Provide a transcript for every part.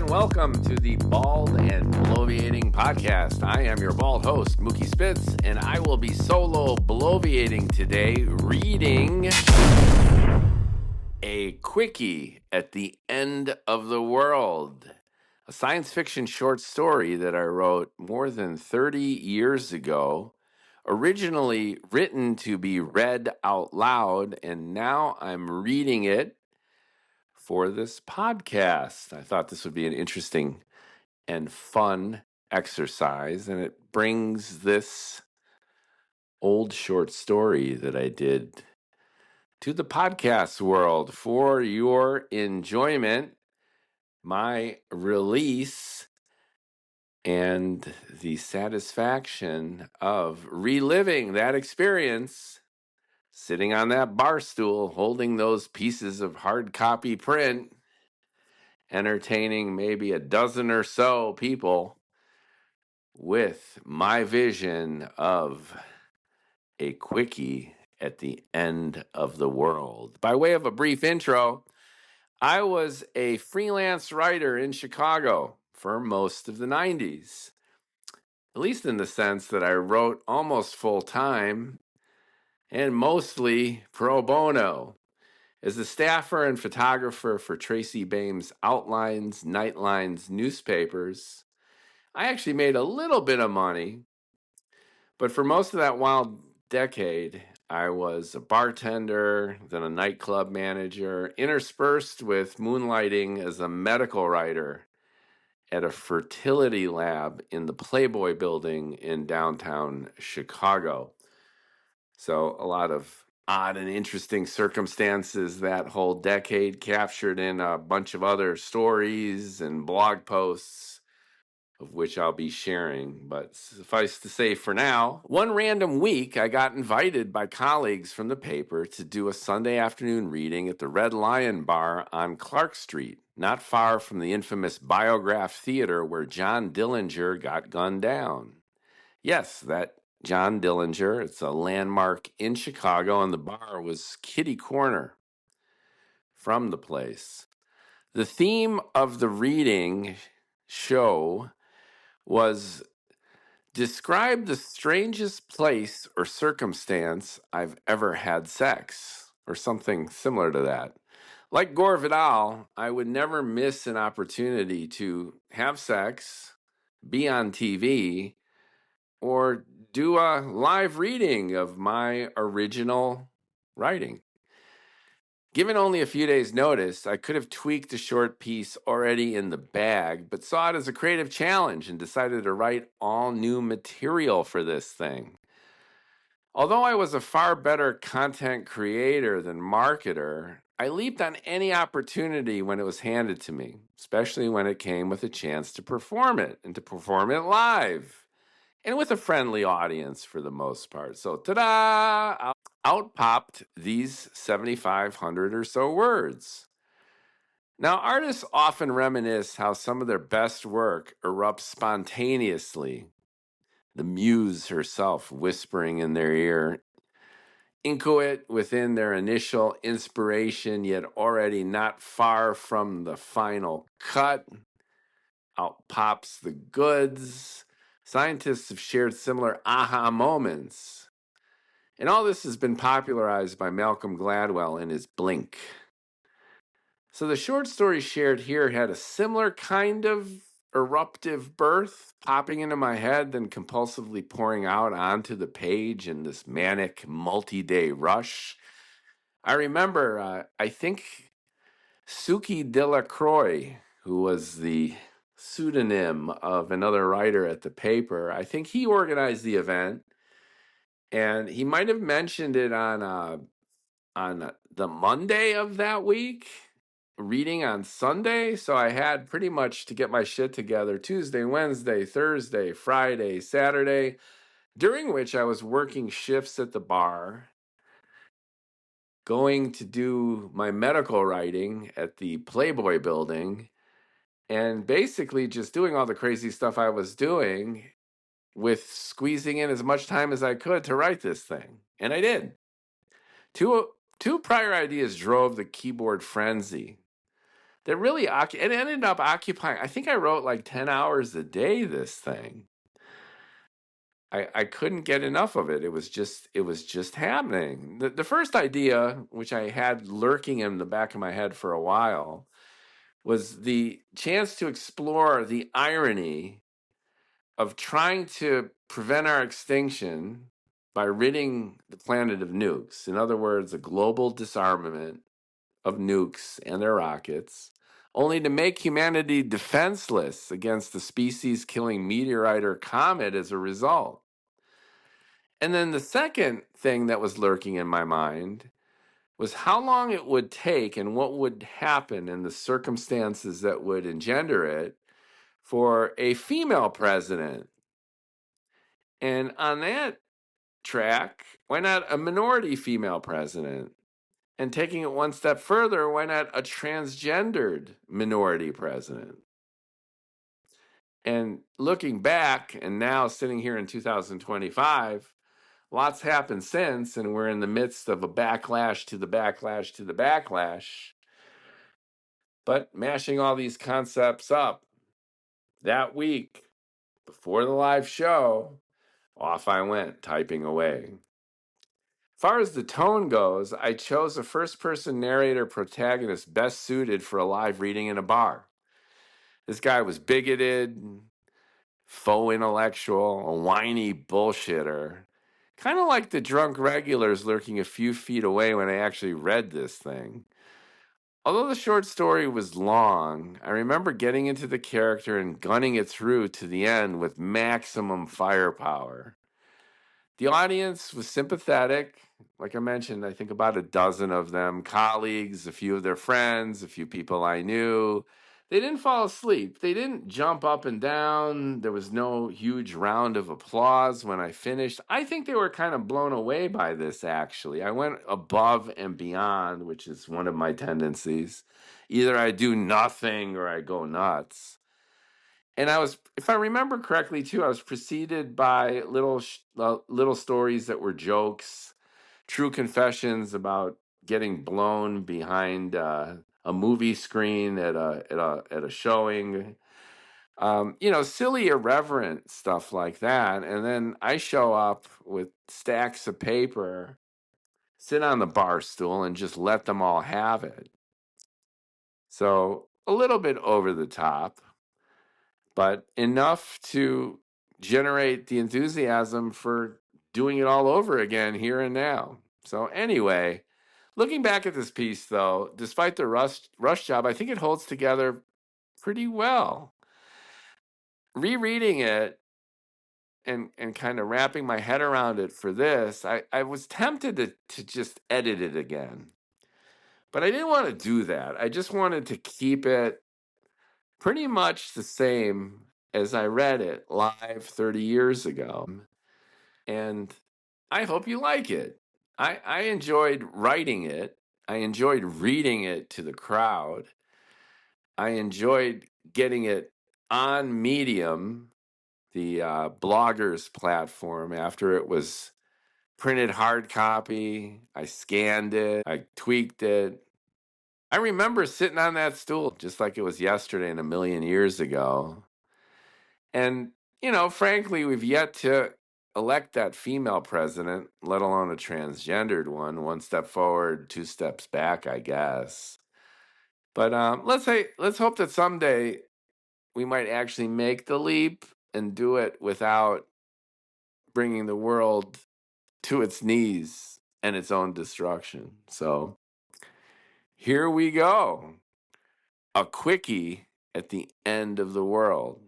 and welcome to the Bald and Bloviating Podcast. I am your bald host, Mookie Spitz, and I will be solo bloviating today, reading a Quickie at the End of the World, a science fiction short story that I wrote more than 30 years ago, originally written to be read out loud, and now I'm reading it for this podcast. I thought this would be an interesting and fun exercise, and it brings this old short story that I did to the podcast world for your enjoyment, my release, and the satisfaction of reliving that experience, sitting on that bar stool, holding those pieces of hard copy print, entertaining maybe a dozen or so people with my vision of a quickie at the end of the world. By way of a brief intro, I was a freelance writer in Chicago for most of the 90s, at least in the sense that I wrote almost full-time and mostly pro bono. As a staffer and photographer for Tracy Bame's Outlines, Nightlines newspapers, I actually made a little bit of money, but for most of that wild decade, I was a bartender, then a nightclub manager, interspersed with moonlighting as a medical writer at a fertility lab in the Playboy building in downtown Chicago. So a lot of odd and interesting circumstances that whole decade, captured in a bunch of other stories and blog posts, of which I'll be sharing. But suffice to say for now, one random week I got invited by colleagues from the paper to do a Sunday afternoon reading at the Red Lion Bar on Clark Street, not far from the infamous Biograph Theatre where John Dillinger got gunned down. Yes, that John Dillinger. It's a landmark in Chicago, and the bar was kitty corner from the place. The theme of the reading show was describe the strangest place or circumstance I've ever had sex, or something similar to that. Like Gore Vidal, I would never miss an opportunity to have sex, be on TV, or do a live reading of my original writing. Given only a few days' notice, I could have tweaked a short piece already in the bag, but saw it as a creative challenge and decided to write all new material for this thing. Although I was a far better content creator than marketer, I leaped on any opportunity when it was handed to me, especially when it came with a chance to perform it, and to perform it live, and with a friendly audience for the most part. So, ta-da! Out popped these 7,500 or so words. Now, artists often reminisce how some of their best work erupts spontaneously, the muse herself whispering in their ear, inchoate within their initial inspiration, yet already not far from the final cut. Out pops the goods. Scientists have shared similar aha moments. And all this has been popularized by Malcolm Gladwell in his Blink. So the short story shared here had a similar kind of eruptive birth, popping into my head, then compulsively pouring out onto the page in this manic multi-day rush. I remember, I think Suki Delacroix, who was the pseudonym of another writer at the paper, I think he organized the event, and he might have mentioned it on the Monday of that week, reading on Sunday. So I had pretty much to get my shit together Tuesday, Wednesday, Thursday, Friday, Saturday, during which I was working shifts at the bar, going to do my medical writing at the Playboy building, and basically just doing all the crazy stuff I was doing with squeezing in as much time as I could to write this thing. And I did. Two prior ideas drove the keyboard frenzy. that really it ended up occupying. I think I wrote like 10 hours a day. This thing, I couldn't get enough of it. It was just happening. The first idea, which I had lurking in the back of my head for a while, was the chance to explore the irony of trying to prevent our extinction by ridding the planet of nukes. In other words, a global disarmament of nukes and their rockets, only to make humanity defenseless against the species killing meteorite or comet as a result. And then the second thing that was lurking in my mind was how long it would take and what would happen in the circumstances that would engender it for a female president. And on that track, why not a minority female president? And taking it one step further, why not a transgendered minority president? And looking back, and now sitting here in 2025, lots happened since, and we're in the midst of a backlash to the backlash to the backlash. But mashing all these concepts up that week before the live show, off I went, typing away. As far as the tone goes, I chose a first-person narrator protagonist best suited for a live reading in a bar. This guy was bigoted, faux intellectual, a whiny bullshitter. Kind of like the drunk regulars lurking a few feet away when I actually read this thing. Although the short story was long, I remember getting into the character and gunning it through to the end with maximum firepower. The audience was sympathetic. Like I mentioned, I think about a dozen of them, colleagues, a few of their friends, a few people I knew. They didn't fall asleep. They didn't jump up and down. There was no huge round of applause when I finished. I think they were kind of blown away by this, actually. I went above and beyond, which is one of my tendencies. Either I do nothing or I go nuts. And I was, if I remember correctly, too, I was preceded by little stories that were jokes, true confessions about getting blown behind a movie screen at a showing. Silly, irreverent stuff like that. And then I show up with stacks of paper, sit on the bar stool, and just let them all have it. So a little bit over the top, but enough to generate the enthusiasm for doing it all over again here and now. So anyway, looking back at this piece, though, despite the rush job, I think it holds together pretty well. Rereading it and kind of wrapping my head around it for this, I was tempted to just edit it again. But I didn't want to do that. I just wanted to keep it pretty much the same as I read it live 30 years ago. And I hope you like it. I enjoyed writing it. I enjoyed reading it to the crowd. I enjoyed getting it on Medium, the bloggers platform, after it was printed hard copy. I scanned it. I tweaked it. I remember sitting on that stool just like it was yesterday and a million years ago. And, frankly, we've yet to elect that female president, let alone a transgendered one step forward, two steps back, I guess. But let's hope that someday we might actually make the leap and do it without bringing the world to its knees and its own destruction. So here we go. A quickie at the end of the world.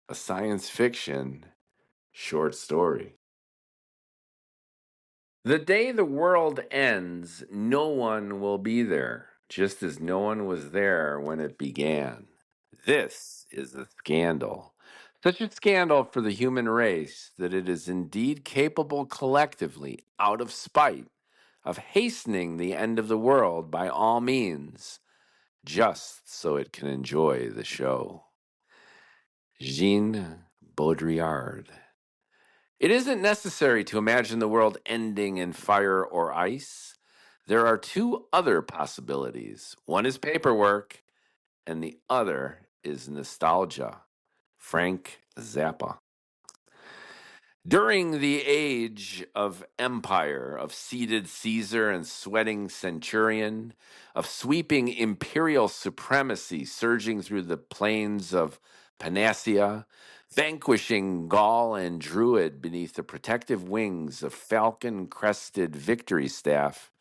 A science fiction short story. The day the world ends, no one will be there, just as no one was there when it began. This is a scandal. Such a scandal for the human race that it is indeed capable collectively, out of spite, of hastening the end of the world by all means, just so it can enjoy the show. Jean Baudrillard. It isn't necessary to imagine the world ending in fire or ice. There are two other possibilities. One is paperwork, and the other is nostalgia. Frank Zappa. During the age of empire, of seated Caesar and sweating centurion, of sweeping imperial supremacy surging through the plains of Panacea, vanquishing Gaul and Druid beneath the protective wings of falcon-crested victory staff,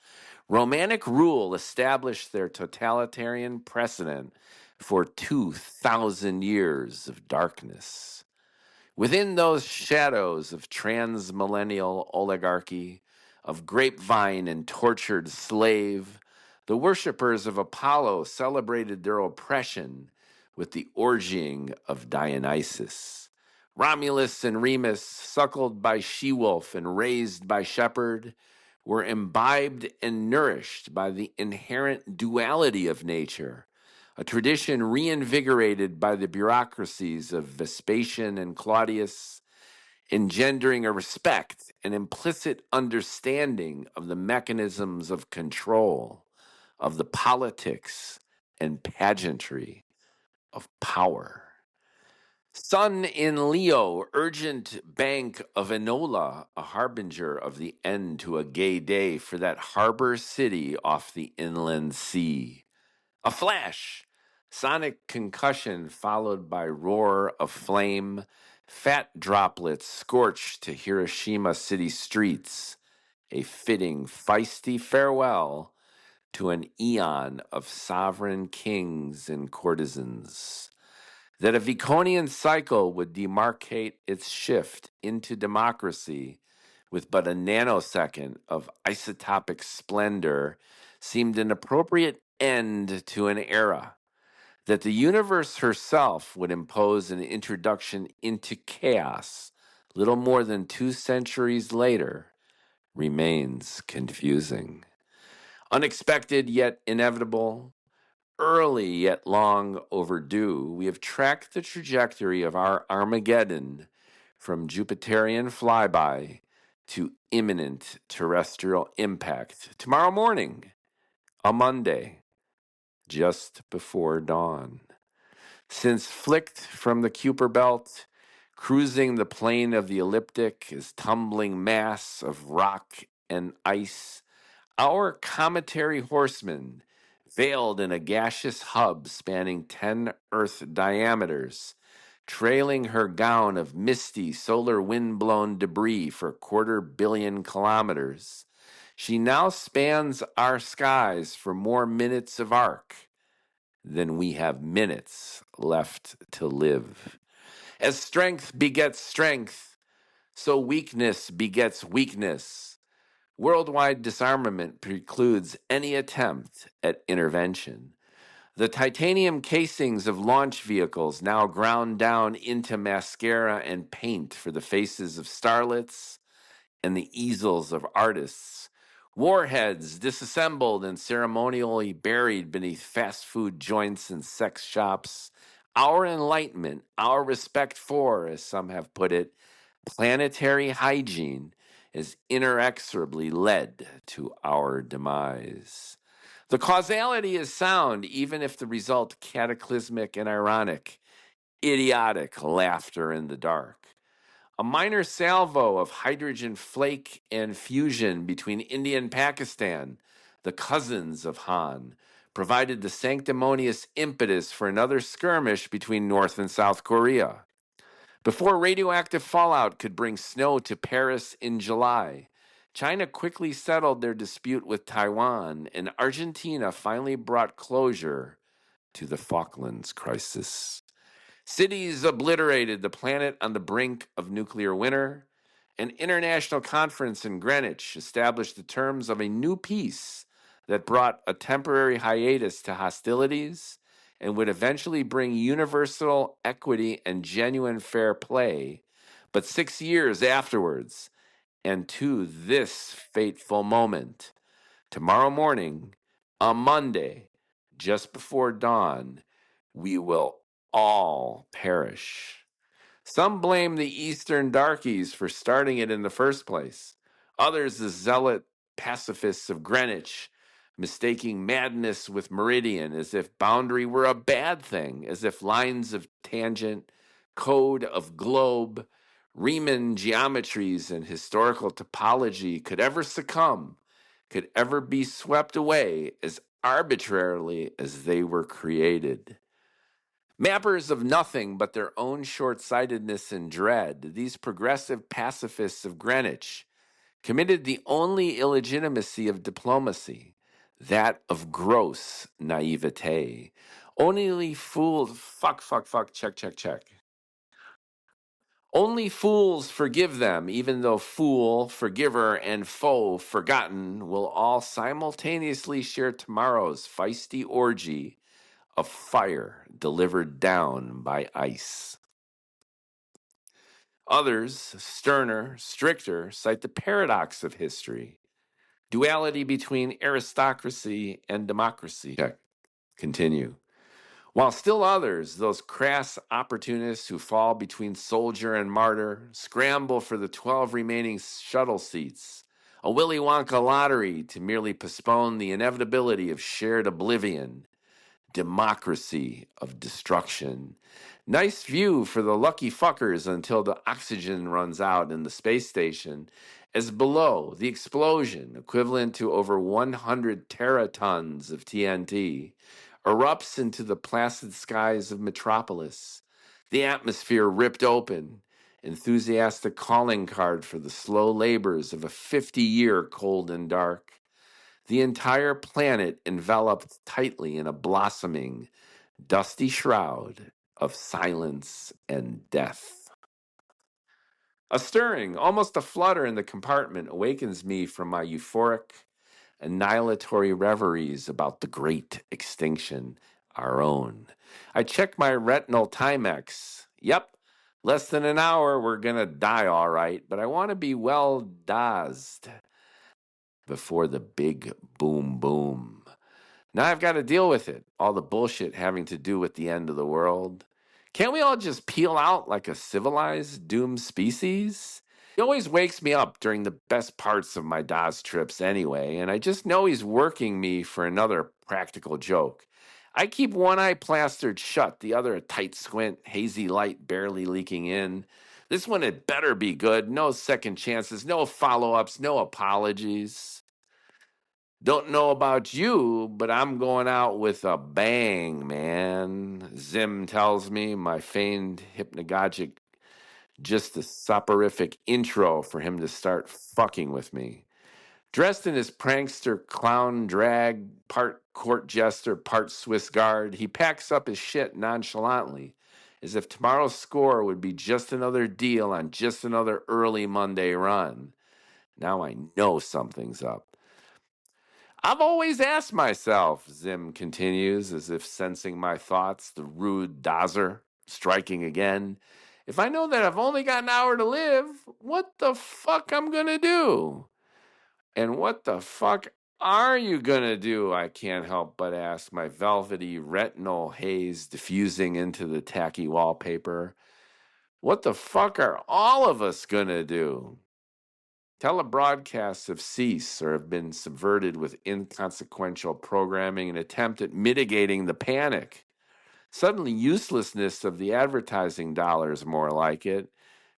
Romanic rule established their totalitarian precedent for 2,000 years of darkness. Within those shadows of transmillennial oligarchy, of grapevine and tortured slave, the worshippers of Apollo celebrated their oppression with the orgying of Dionysus. Romulus and Remus, suckled by she-wolf and raised by shepherd, were imbibed and nourished by the inherent duality of nature, a tradition reinvigorated by the bureaucracies of Vespasian and Claudius, engendering a respect and implicit understanding of the mechanisms of control, of the politics and pageantry of power. Sun in Leo, urgent bank of Enola, a harbinger of the end to a gay day for that harbor city off the inland sea. A flash, sonic concussion followed by roar of flame, fat droplets scorched to Hiroshima city streets, a fitting, feisty farewell to an eon of sovereign kings and courtesans. That a Viconian cycle would demarcate its shift into democracy with but a nanosecond of isotopic splendor seemed an appropriate end to an era. That the universe herself would impose an introduction into chaos little more than 2 centuries later remains confusing. Unexpected yet inevitable, early yet long overdue, we have tracked the trajectory of our Armageddon from Jupiterian flyby to imminent terrestrial impact tomorrow morning, a Monday, just before dawn. Since flicked from the Kuiper belt, cruising the plane of the ecliptic is tumbling mass of rock and ice, our cometary horseman, veiled in a gaseous hub spanning 10 Earth diameters, trailing her gown of misty solar wind-blown debris for 250 kilometers, she now spans our skies for more minutes of arc than we have minutes left to live. As strength begets strength, so weakness begets weakness. Worldwide disarmament precludes any attempt at intervention. The titanium casings of launch vehicles now ground down into mascara and paint for the faces of starlets and the easels of artists. Warheads disassembled and ceremonially buried beneath fast food joints and sex shops. Our enlightenment, our respect for, as some have put it, planetary hygiene is inexorably led to our demise. The causality is sound, even if the result cataclysmic and ironic, idiotic laughter in the dark. A minor salvo of hydrogen flake and fusion between India and Pakistan, the cousins of Han, provided the sanctimonious impetus for another skirmish between North and South Korea. Before radioactive fallout could bring snow to Paris in July, China quickly settled their dispute with Taiwan, and Argentina finally brought closure to the Falklands crisis. Cities obliterated, the planet on the brink of nuclear winter. An international conference in Greenwich established the terms of a new peace that brought a temporary hiatus to hostilities and would eventually bring universal equity and genuine fair play. But 6 years afterwards, and to this fateful moment, tomorrow morning, on Monday, just before dawn, we will all perish. Some blame the Eastern darkies for starting it in the first place. Others, the zealot pacifists of Greenwich, mistaking madness with meridian, as if boundary were a bad thing, as if lines of tangent, code of globe, Riemann geometries, and historical topology could ever succumb, could ever be swept away as arbitrarily as they were created. Mappers of nothing but their own short sightedness and dread, these progressive pacifists of Greenwich committed the only illegitimacy of diplomacy, that of gross naivete. Only fools, check. Only fools forgive them, even though fool, forgiver, and foe forgotten will all simultaneously share tomorrow's feisty orgy of fire delivered down by ice. Others, sterner, stricter, cite the paradox of history, duality between aristocracy and democracy. Check. Continue. While still others, those crass opportunists who fall between soldier and martyr, scramble for the 12 remaining shuttle seats, a Willy Wonka lottery to merely postpone the inevitability of shared oblivion, democracy of destruction. Nice view for the lucky fuckers until the oxygen runs out in the space station, as below the explosion, equivalent to over 100 teratons of TNT, erupts into the placid skies of Metropolis. The atmosphere ripped open, enthusiastic calling card for the slow labors of a 50-year cold and dark. The entire planet enveloped tightly in a blossoming, dusty shroud of silence and death. A stirring, almost a flutter in the compartment awakens me from my euphoric, annihilatory reveries about the great extinction, our own. I check my retinal Timex. Yep, less than an hour, we're gonna die all right, but I want to be well dazed before the big boom boom. Now I've got to deal with it, all the bullshit having to do with the end of the world. Can't we all just peel out like a civilized doomed species? He always wakes me up during the best parts of my DOS trips anyway, and I just know he's working me for another practical joke. I keep one eye plastered shut, the other a tight squint, hazy light barely leaking in. This one had better be good. No second chances, no follow ups, no apologies. Don't know about you, but I'm going out with a bang, man. Zim tells me, my feigned hypnagogic, just a soporific intro for him to start fucking with me. Dressed in his prankster clown drag, part court jester, part Swiss guard, he packs up his shit nonchalantly, as if tomorrow's score would be just another deal on just another early Monday run. Now I know something's up. I've always asked myself, Zim continues, as if sensing my thoughts, the rude dozer striking again. If I know that I've only got an hour to live, what the fuck I'm gonna do? And what the fuck are you gonna do? I can't help but ask, my velvety retinal haze diffusing into the tacky wallpaper. What the fuck are all of us gonna do? Telebroadcasts have ceased or have been subverted with inconsequential programming in an attempt at mitigating the panic. Suddenly, uselessness of the advertising dollars, more like it.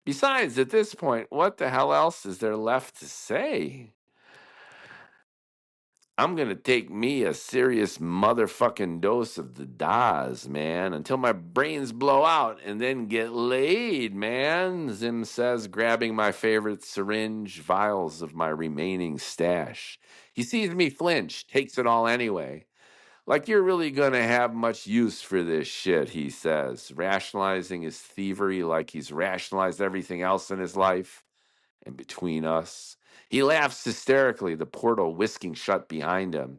Besides, at this point, what the hell else is there left to say? I'm going to take me a serious motherfucking dose of the Daz, man, until my brains blow out and then get laid, man, Zim says, grabbing my favorite syringe vials of my remaining stash. He sees me flinch, takes it all anyway. Like you're really going to have much use for this shit, he says, rationalizing his thievery like he's rationalized everything else in his life. And between us, he laughs hysterically, the portal whisking shut behind him.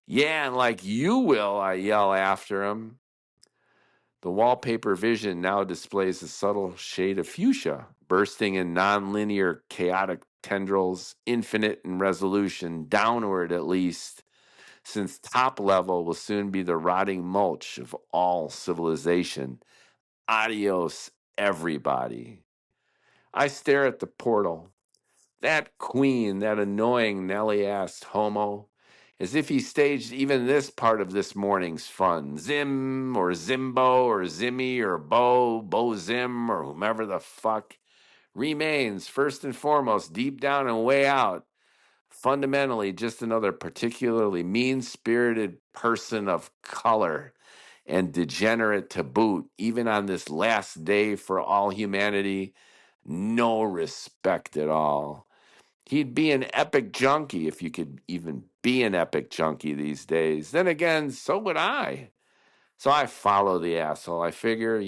Yeah, and like you will, I yell after him. The wallpaper vision now displays a subtle shade of fuchsia, bursting in nonlinear, chaotic tendrils, infinite in resolution, downward at least, since top level will soon be the rotting mulch of all civilization. Adios, everybody. I stare at the portal. That queen, that annoying Nelly-assed homo, as if he staged even this part of this morning's fun. Zim or Zimbo or Zimmy or Bo Zim or whomever the fuck remains, first and foremost, deep down and way out, fundamentally just another particularly mean-spirited person of color and degenerate to boot, even on this last day for all humanity. No respect at all. He'd be an epic junkie if you could even be an epic junkie these days. Then again, so would I. So I follow the asshole. I figure,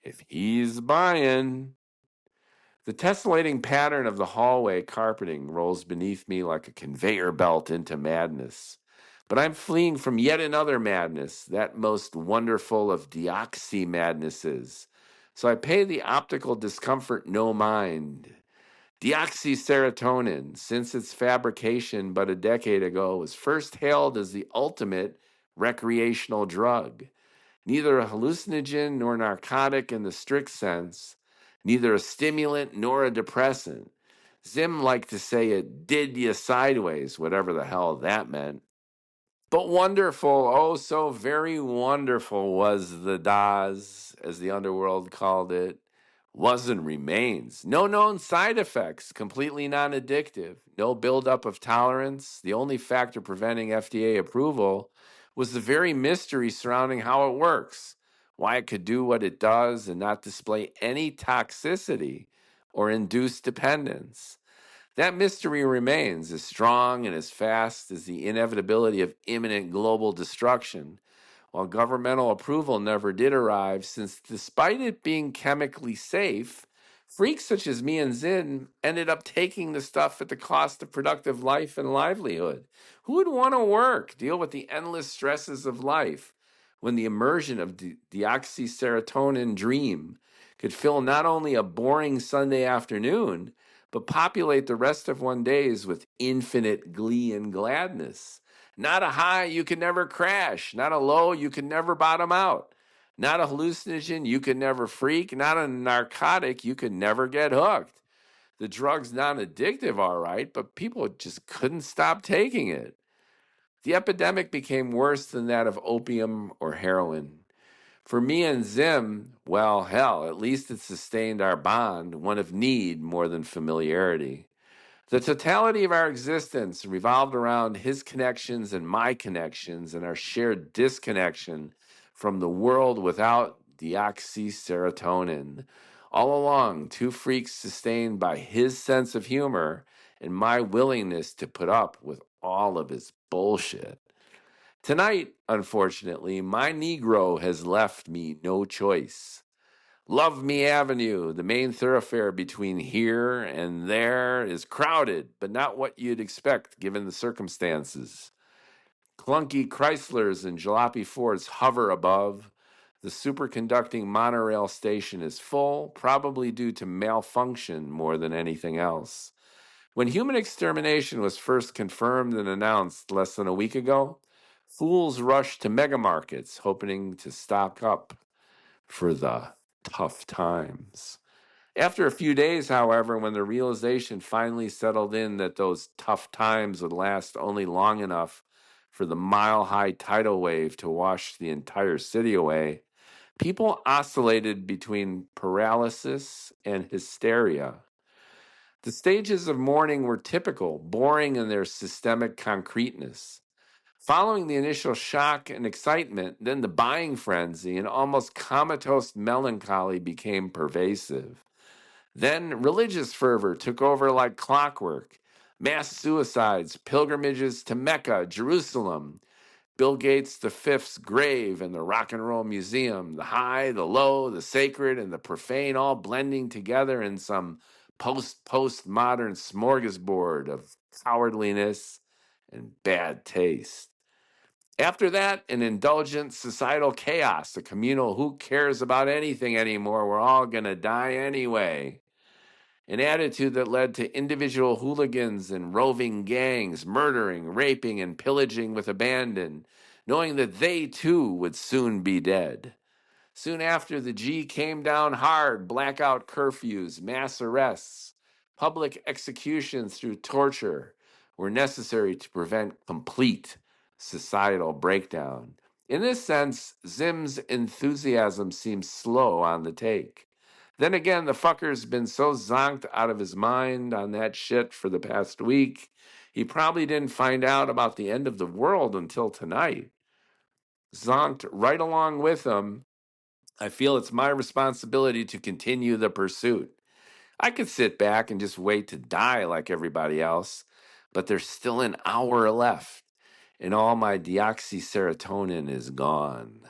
if he's buying. The tessellating pattern of the hallway carpeting rolls beneath me like a conveyor belt into madness. But I'm fleeing from yet another madness, that most wonderful of deoxy madnesses. So I pay the optical discomfort no mind. Deoxyserotonin, since its fabrication but a decade ago, was first hailed as the ultimate recreational drug. Neither a hallucinogen nor narcotic in the strict sense, neither a stimulant nor a depressant. Zim liked to say it did you sideways, whatever the hell that meant. But wonderful, oh so very wonderful was the DAS, as the underworld called it, was and remains. No known side effects, completely non-addictive, no buildup of tolerance. The only factor preventing FDA approval was the very mystery surrounding how it works, why it could do what it does and not display any toxicity or induce dependence. That mystery remains as strong and as fast as the inevitability of imminent global destruction, while governmental approval never did arrive, since despite it being chemically safe, freaks such as me and Zin ended up taking the stuff at the cost of productive life and livelihood. Who would want to work, deal with the endless stresses of life, when the immersion of the oxyserotonin dream could fill not only a boring Sunday afternoon, but populate the rest of one's days with infinite glee and gladness? Not a high you can never crash, not a low you can never bottom out, not a hallucinogen you can never freak, not a narcotic you could never get hooked. The drug's non-addictive, all right, but people just couldn't stop taking it. The epidemic became worse than that of opium or heroin. For me and Zim, well, hell, at least it sustained our bond, one of need more than familiarity. The totality of our existence revolved around his connections and my connections and our shared disconnection from the world without deoxyserotonin. All along, two freaks sustained by his sense of humor and my willingness to put up with all of his bullshit. Tonight, unfortunately, my Negro has left me no choice. Love Me Avenue, the main thoroughfare between here and there, is crowded, but not what you'd expect given the circumstances. Clunky Chryslers and jalopy Fords hover above. The superconducting monorail station is full, probably due to malfunction more than anything else. When human extermination was first confirmed and announced less than a week ago, fools rushed to megamarkets hoping to stock up for the tough times. After a few days, however, when the realization finally settled in that those tough times would last only long enough for the mile-high tidal wave to wash the entire city away, people oscillated between paralysis and hysteria. The stages of mourning were typical, boring in their systemic concreteness. Following the initial shock and excitement, then the buying frenzy and almost comatose melancholy became pervasive. Then religious fervor took over like clockwork. Mass suicides, pilgrimages to Mecca, Jerusalem, Bill Gates the Fifth's grave and the Rock and Roll Museum, the high, the low, the sacred, and the profane all blending together in some postmodern smorgasbord of cowardliness and bad taste. After that, an indulgent societal chaos, a communal who cares about anything anymore, we're all going to die anyway. An attitude that led to individual hooligans and roving gangs murdering, raping, and pillaging with abandon, knowing that they too would soon be dead. Soon after, the G came down hard, blackout curfews, mass arrests, public executions through torture, were necessary to prevent complete societal breakdown. In this sense, Zim's enthusiasm seems slow on the take. Then again, the fucker's been so zonked out of his mind on that shit for the past week, he probably didn't find out about the end of the world until tonight. Zonked right along with him, I feel it's my responsibility to continue the pursuit. I could sit back and just wait to die like everybody else, but there's still an hour left, and all my deoxyserotonin is gone.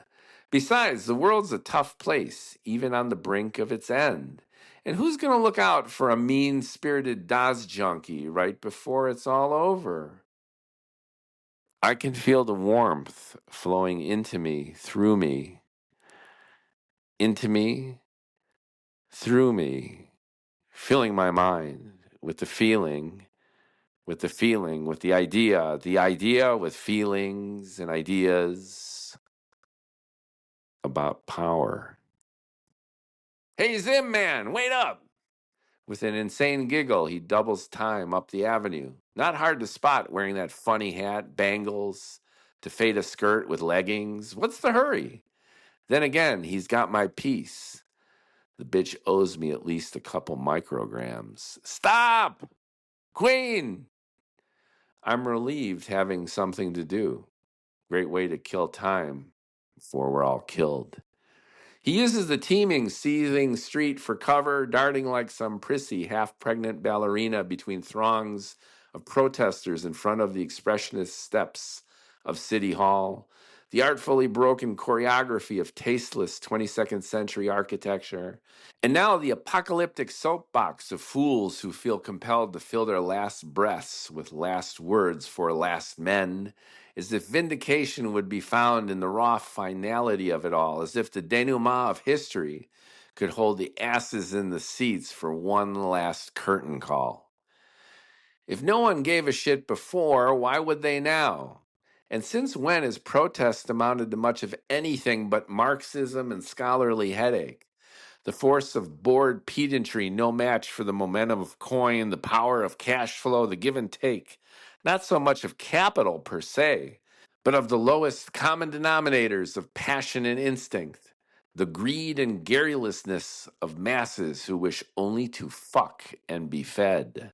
Besides, the world's a tough place, even on the brink of its end. And who's going to look out for a mean spirited DOS junkie right before it's all over? I can feel the warmth flowing into me, through me, into me, through me, filling my mind with the feeling, with the idea with feelings and ideas about power. Hey, Zim man, wait up! With an insane giggle, he doubles time up the avenue. Not hard to spot wearing that funny hat, bangles, taffeta skirt with leggings. What's the hurry? Then again, he's got my piece. The bitch owes me at least a couple micrograms. Stop! Queen! I'm relieved having something to do. Great way to kill time before we're all killed. He uses the teeming, seething street for cover, darting like some prissy, half-pregnant ballerina between throngs of protesters in front of the expressionist steps of City Hall. The artfully broken choreography of tasteless 22nd century architecture. And now the apocalyptic soapbox of fools who feel compelled to fill their last breaths with last words for last men, as if vindication would be found in the raw finality of it all, as if the denouement of history could hold the asses in the seats for one last curtain call. If no one gave a shit before, why would they now? And since when has protest amounted to much of anything but Marxism and scholarly headache? The force of bored pedantry, no match for the momentum of coin, the power of cash flow, the give and take. Not so much of capital per se, but of the lowest common denominators of passion and instinct. The greed and garrulousness of masses who wish only to fuck and be fed.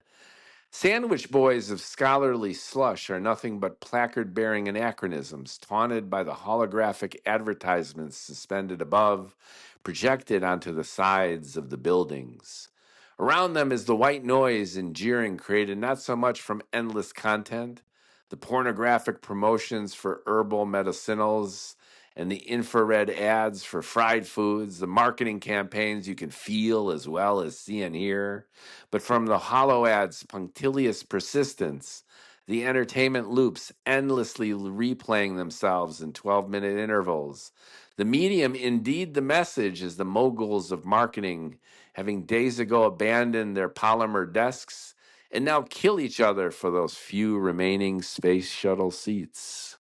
Sandwich boys of scholarly slush are nothing but placard-bearing anachronisms, taunted by the holographic advertisements suspended above, projected onto the sides of the buildings. Around them is the white noise and jeering created not so much from endless content, the pornographic promotions for herbal medicinals, and the infrared ads for fried foods, the marketing campaigns you can feel as well as see and hear, but from the hollow ads' punctilious persistence, the entertainment loops endlessly replaying themselves in 12-minute intervals. The medium, indeed the message, is the moguls of marketing, having days ago abandoned their polymer desks and now kill each other for those few remaining space shuttle seats.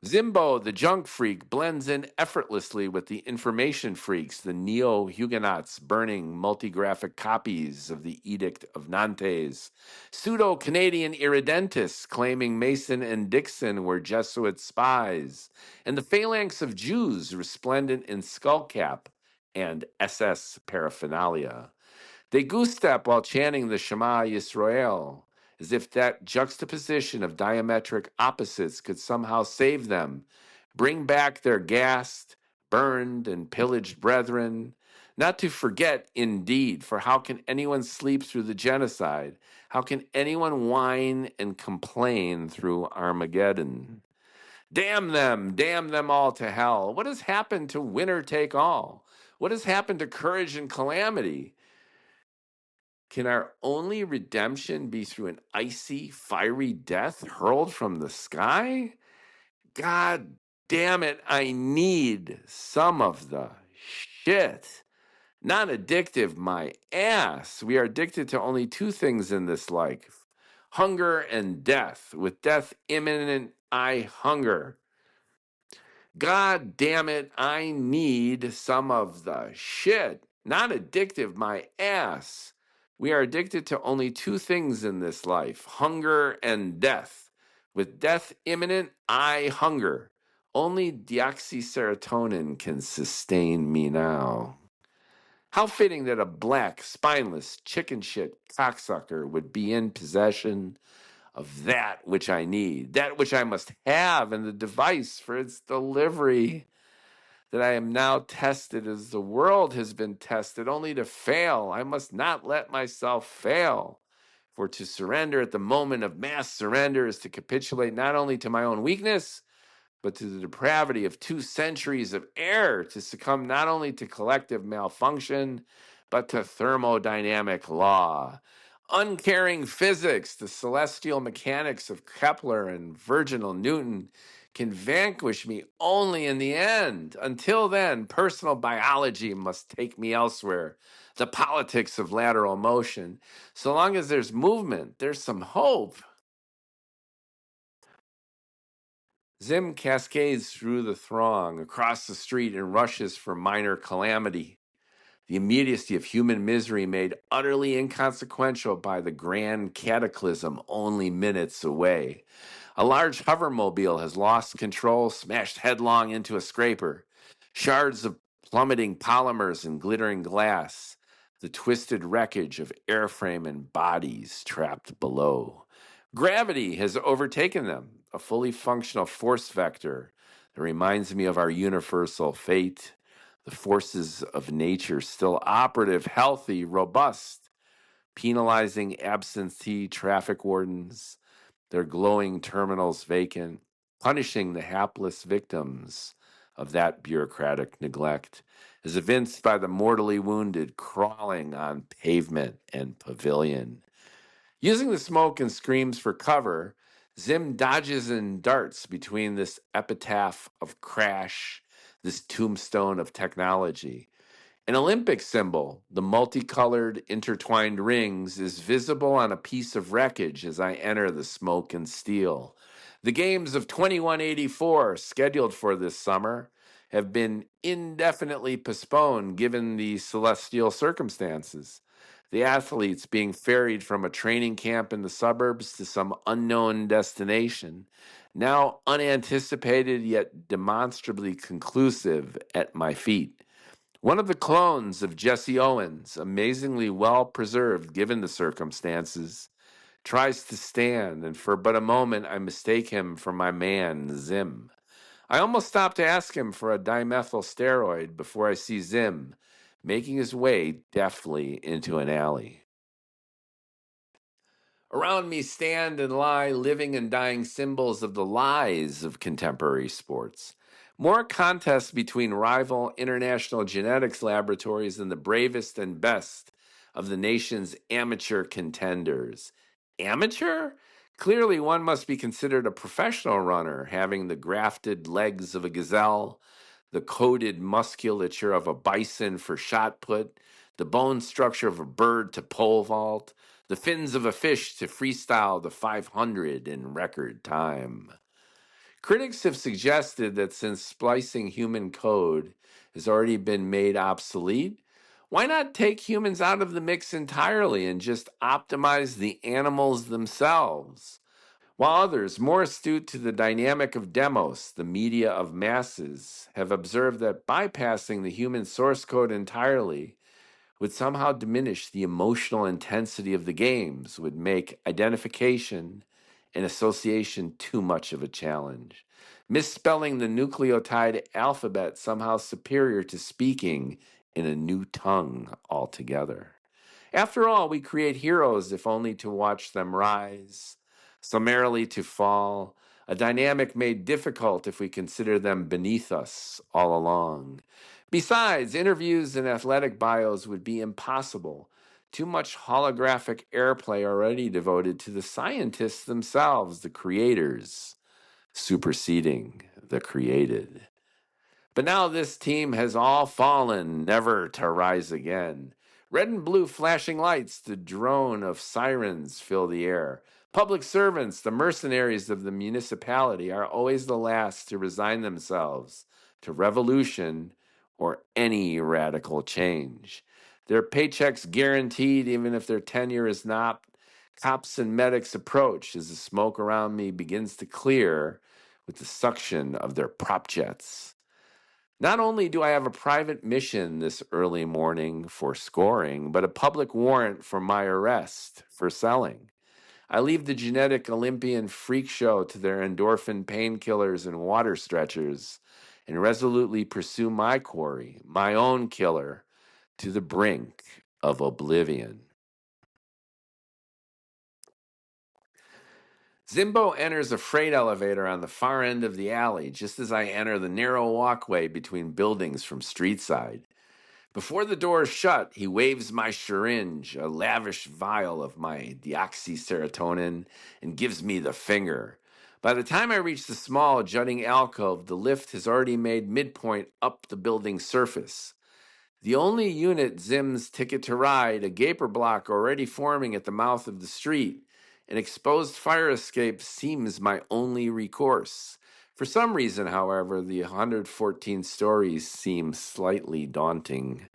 Zimbo, the junk freak, blends in effortlessly with the information freaks, the neo-Huguenots burning multi-graphic copies of the Edict of Nantes, pseudo-Canadian irredentists claiming Mason and Dixon were Jesuit spies, and the phalanx of Jews resplendent in skullcap and SS paraphernalia. They goose-step while chanting the Shema Yisrael, as if that juxtaposition of diametric opposites could somehow save them, bring back their gassed, burned, and pillaged brethren. Not to forget, indeed, for how can anyone sleep through the genocide? How can anyone whine and complain through Armageddon? Damn them all to hell. What has happened to winner take all? What has happened to courage and calamity? Can our only redemption be through an icy, fiery death hurled from the sky? God damn it, I need some of the shit. Not addictive, my ass. We are addicted to only two things in this life: hunger and death. With death imminent, I hunger. God damn it, I need some of the shit. Not addictive, my ass. We are addicted to only two things in this life: hunger and death. With death imminent, I hunger. Only deoxyserotonin can sustain me now. How fitting that a black, spineless, chicken shit cocksucker would be in possession of that which I need, that which I must have, and the device for its delivery. That I am now tested as the world has been tested, only to fail. I must not let myself fail. For to surrender at the moment of mass surrender is to capitulate not only to my own weakness, but to the depravity of 2 centuries of error, to succumb not only to collective malfunction, but to thermodynamic law. Uncaring physics, the celestial mechanics of Kepler and Virginal Newton, can vanquish me only in the end. Until then, personal biology must take me elsewhere. The politics of lateral motion. So long as there's movement, there's some hope. Zim cascades through the throng, across the street, and rushes for minor calamity. The immediacy of human misery made utterly inconsequential by the grand cataclysm only minutes away. A large hovermobile has lost control, smashed headlong into a scraper. Shards of plummeting polymers and glittering glass. The twisted wreckage of airframe and bodies trapped below. Gravity has overtaken them, a fully functional force vector that reminds me of our universal fate. The forces of nature still operative, healthy, robust, penalizing absentee traffic wardens, their glowing terminals vacant, punishing the hapless victims of that bureaucratic neglect, as evinced by the mortally wounded crawling on pavement and pavilion. Using the smoke and screams for cover, Zim dodges and darts between this epitaph of crash, this tombstone of technology. An Olympic symbol, the multicolored intertwined rings, is visible on a piece of wreckage as I enter the smoke and steel. The games of 2184, scheduled for this summer, have been indefinitely postponed given the celestial circumstances. The athletes being ferried from a training camp in the suburbs to some unknown destination, now unanticipated yet demonstrably conclusive at my feet. One of the clones of Jesse Owens, amazingly well preserved given the circumstances, tries to stand, and for but a moment I mistake him for my man, Zim. I almost stop to ask him for a dimethyl steroid before I see Zim making his way deftly into an alley. Around me stand and lie living and dying symbols of the lies of contemporary sports. More contests between rival international genetics laboratories than the bravest and best of the nation's amateur contenders. Amateur? Clearly, one must be considered a professional runner, having the grafted legs of a gazelle, the coated musculature of a bison for shot put, the bone structure of a bird to pole vault, the fins of a fish to freestyle the 500 in record time. Critics have suggested that since splicing human code has already been made obsolete, why not take humans out of the mix entirely and just optimize the animals themselves? While others, more astute to the dynamic of demos, the media of masses, have observed that bypassing the human source code entirely would somehow diminish the emotional intensity of the games, would make identification and association too much of a challenge, misspelling the nucleotide alphabet somehow superior to speaking in a new tongue altogether. After all, we create heroes if only to watch them rise, summarily to fall, a dynamic made difficult if we consider them beneath us all along. Besides, interviews and athletic bios would be impossible. Too much holographic airplay already devoted to the scientists themselves, the creators, superseding the created. But now this team has all fallen, never to rise again. Red and blue flashing lights, the drone of sirens fill the air. Public servants, the mercenaries of the municipality, are always the last to resign themselves to revolution or any radical change. Their paychecks guaranteed, even if their tenure is not. Cops and medics approach as the smoke around me begins to clear with the suction of their prop jets. Not only do I have a private mission this early morning for scoring, but a public warrant for my arrest for selling. I leave the genetic Olympian freak show to their endorphin painkillers and water stretchers and resolutely pursue my quarry, my own killer, to the brink of oblivion. Zimbo enters a freight elevator on the far end of the alley just as I enter the narrow walkway between buildings from streetside. Before the door is shut, he waves my syringe, a lavish vial of my deoxyserotonin, and gives me the finger. By the time I reach the small, jutting alcove, the lift has already made midpoint up the building's surface. The only unit Zim's ticket to ride, a gaper block already forming at the mouth of the street. An exposed fire escape seems my only recourse. For some reason, however, the 114 stories seem slightly daunting.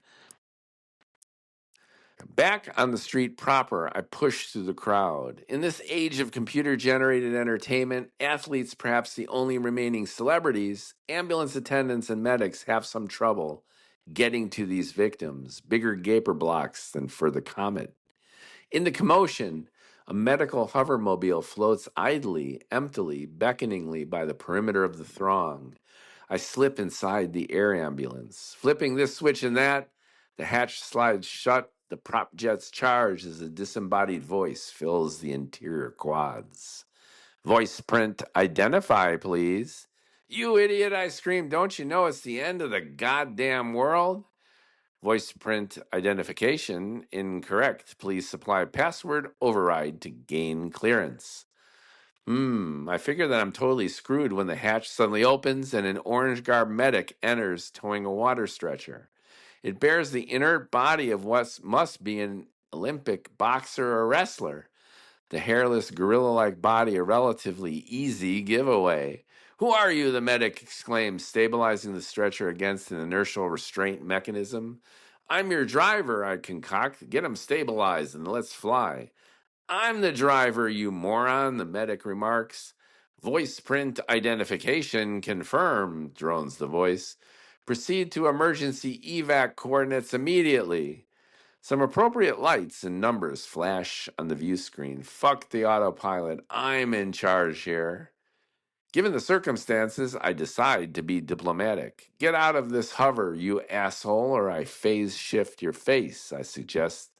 Back on the street proper, I push through the crowd. In this age of computer-generated entertainment, athletes, perhaps the only remaining celebrities, ambulance attendants and medics have some trouble getting to these victims, bigger gaper blocks than for the comet. In the commotion, a medical hovermobile floats idly, emptily, beckoningly by the perimeter of the throng. I slip inside the air ambulance. Flipping this switch and that, the hatch slides shut, the prop jets charge as a disembodied voice fills the interior quads. Voice print, identify, please. You idiot, I scream. Don't you know it's the end of the goddamn world? Voice print identification, incorrect. Please supply password override to gain clearance. I figure that I'm totally screwed when the hatch suddenly opens and an orange-garbed medic enters towing a water stretcher. It bears the inert body of what must be an Olympic boxer or wrestler. The hairless, gorilla-like body a relatively easy giveaway. Who are you? The medic exclaims, stabilizing the stretcher against an inertial restraint mechanism. I'm your driver, I concoct. Get him stabilized and let's fly. I'm the driver, you moron, the medic remarks. Voice print identification confirmed, drones the voice. Proceed to emergency evac coordinates immediately. Some appropriate lights and numbers flash on the view screen. Fuck the autopilot. I'm in charge here. Given the circumstances, I decide to be diplomatic. Get out of this hover, you asshole, or I phase shift your face, I suggest,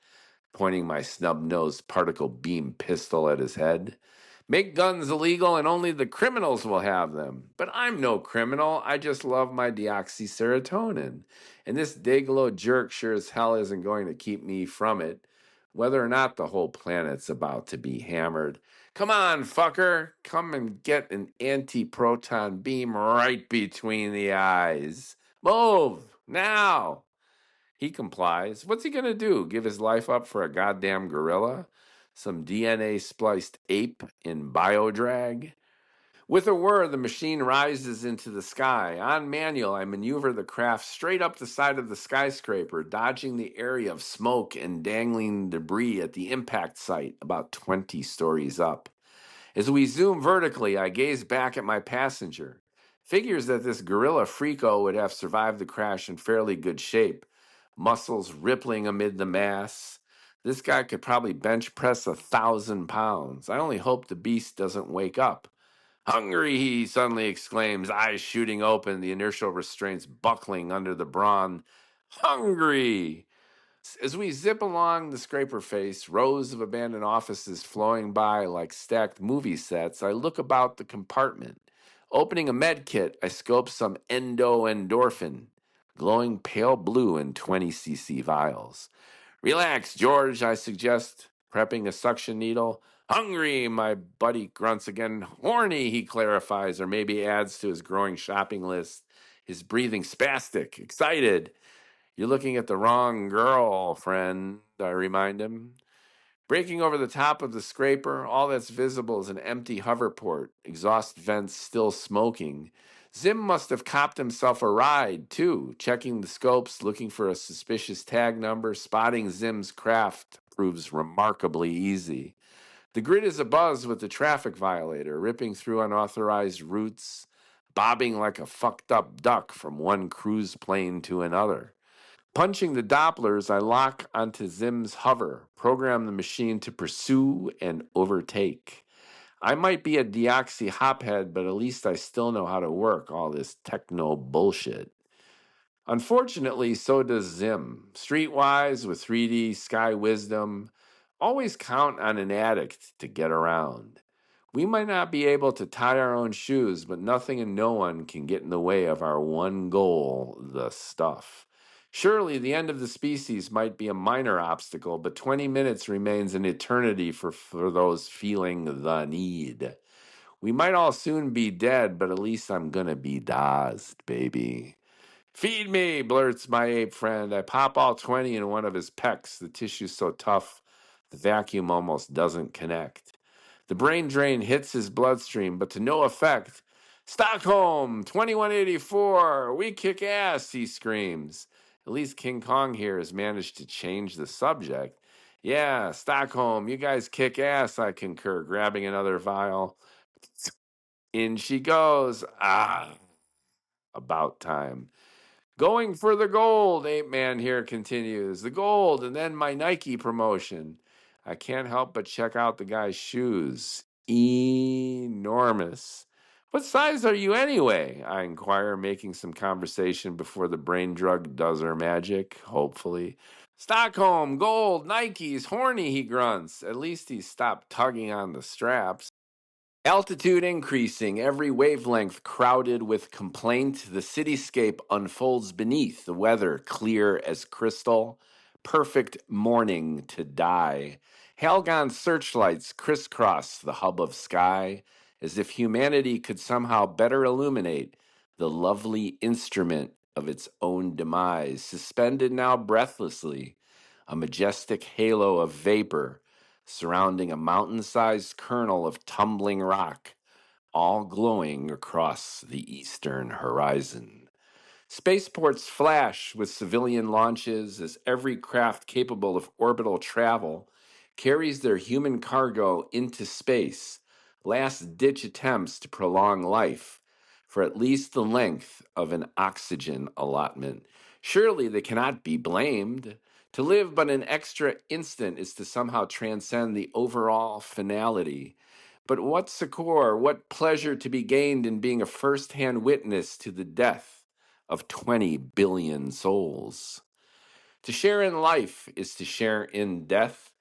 pointing my snub-nosed particle beam pistol at his head. Make guns illegal and only the criminals will have them. But I'm no criminal. I just love my deoxyserotonin. And this Dayglow jerk sure as hell isn't going to keep me from it, whether or not the whole planet's about to be hammered. Come on, fucker. Come and get an anti-proton beam right between the eyes. Move, now. He complies. What's he going to do? Give his life up for a goddamn gorilla? Some DNA-spliced ape in biodrag? With a whir, the machine rises into the sky. On manual, I maneuver the craft straight up the side of the skyscraper, dodging the area of smoke and dangling debris at the impact site about 20 stories up. As we zoom vertically, I gaze back at my passenger. Figures that this gorilla freako would have survived the crash in fairly good shape. Muscles rippling amid the mass. This guy could probably bench press 1,000 pounds. I only hope the beast doesn't wake up. Hungry, he suddenly exclaims, eyes shooting open, the inertial restraints buckling under the brawn. Hungry! As we zip along the scraper face, rows of abandoned offices flowing by like stacked movie sets, I look about the compartment. Opening a med kit, I scope some endorphin, glowing pale blue in 20cc vials. Relax, George, I suggest, prepping a suction needle. Hungry, my buddy grunts again. Horny, he clarifies, or maybe adds to his growing shopping list. His breathing spastic, excited. You're looking at the wrong girl, friend, I remind him. Breaking over the top of the scraper, all that's visible is an empty hoverport, exhaust vents still smoking. Zim must have copped himself a ride, too, checking the scopes, looking for a suspicious tag number. Spotting Zim's craft proves remarkably easy. The grid is abuzz with the traffic violator, ripping through unauthorized routes, bobbing like a fucked up duck from one cruise plane to another. Punching the Dopplers, I lock onto Zim's hover, program the machine to pursue and overtake. I might be a deoxy hophead, but at least I still know how to work all this techno bullshit. Unfortunately, so does Zim. Streetwise, with 3D sky wisdom, always count on an addict to get around. We might not be able to tie our own shoes, but nothing and no one can get in the way of our one goal, the stuff. Surely the end of the species might be a minor obstacle, but 20 minutes remains an eternity for those feeling the need. We might all soon be dead, but at least I'm gonna be dazed, baby. Feed me, blurts my ape friend. I pop all 20 in one of his pecs. The tissue's so tough, the vacuum almost doesn't connect. The brain drain hits his bloodstream, but to no effect. Stockholm, 2184, we kick ass, he screams. At least King Kong here has managed to change the subject. Yeah, Stockholm, you guys kick ass, I concur, grabbing another vial. In she goes. Ah, about time. Going for the gold, Ape Man here continues. The gold, and then my Nike promotion. I can't help but check out the guy's shoes. Enormous. What size are you anyway? I inquire, making some conversation before the brain drug does her magic, hopefully. Stockholm, gold, Nikes, horny, he grunts. At least he's stopped tugging on the straps. Altitude increasing, every wavelength crowded with complaint, the cityscape unfolds beneath, the weather clear as crystal. Perfect morning to die. Halgon searchlights crisscross the hub of sky, as if humanity could somehow better illuminate the lovely instrument of its own demise, suspended now breathlessly, a majestic halo of vapor surrounding a mountain-sized kernel of tumbling rock, all glowing across the eastern horizon. Spaceports flash with civilian launches as every craft capable of orbital travel carries their human cargo into space, last-ditch attempts to prolong life for at least the length of an oxygen allotment. Surely they cannot be blamed. To live but an extra instant is to somehow transcend the overall finality. But what succor, what pleasure to be gained in being a first-hand witness to the death of 20 billion souls. To share in life is to share in death.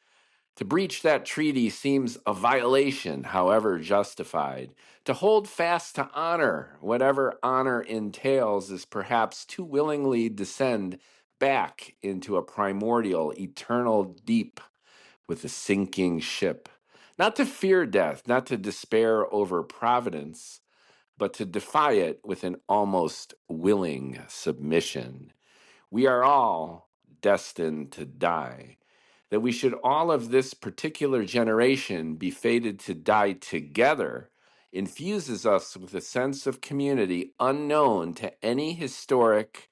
To breach that treaty seems a violation, however justified. To hold fast to honor, whatever honor entails, is perhaps to willingly descend back into a primordial, eternal deep with a sinking ship. Not to fear death, not to despair over providence, but to defy it with an almost willing submission. We are all destined to die. That we should all of this particular generation be fated to die together infuses us with a sense of community unknown to any historic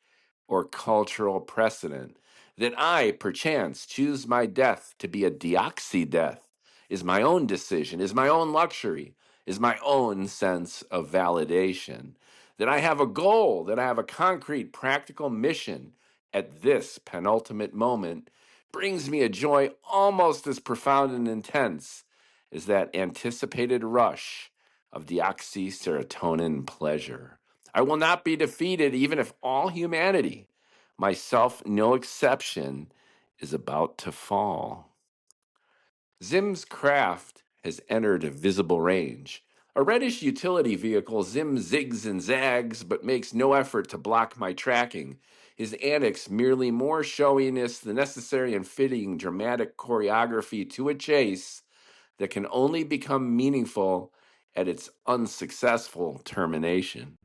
or cultural precedent. That I, perchance, choose my death to be a deoxy death is my own decision, is my own luxury, is my own sense of validation. That I have a goal, that I have a concrete, practical mission at this penultimate moment brings me a joy almost as profound and intense as that anticipated rush of deoxyserotonin pleasure. I will not be defeated even if all humanity, myself no exception, is about to fall. Zim's craft has entered a visible range. A reddish utility vehicle, Zim zigs and zags, but makes no effort to block my tracking. His antics merely more showiness, the necessary and fitting dramatic choreography to a chase that can only become meaningful at its unsuccessful termination.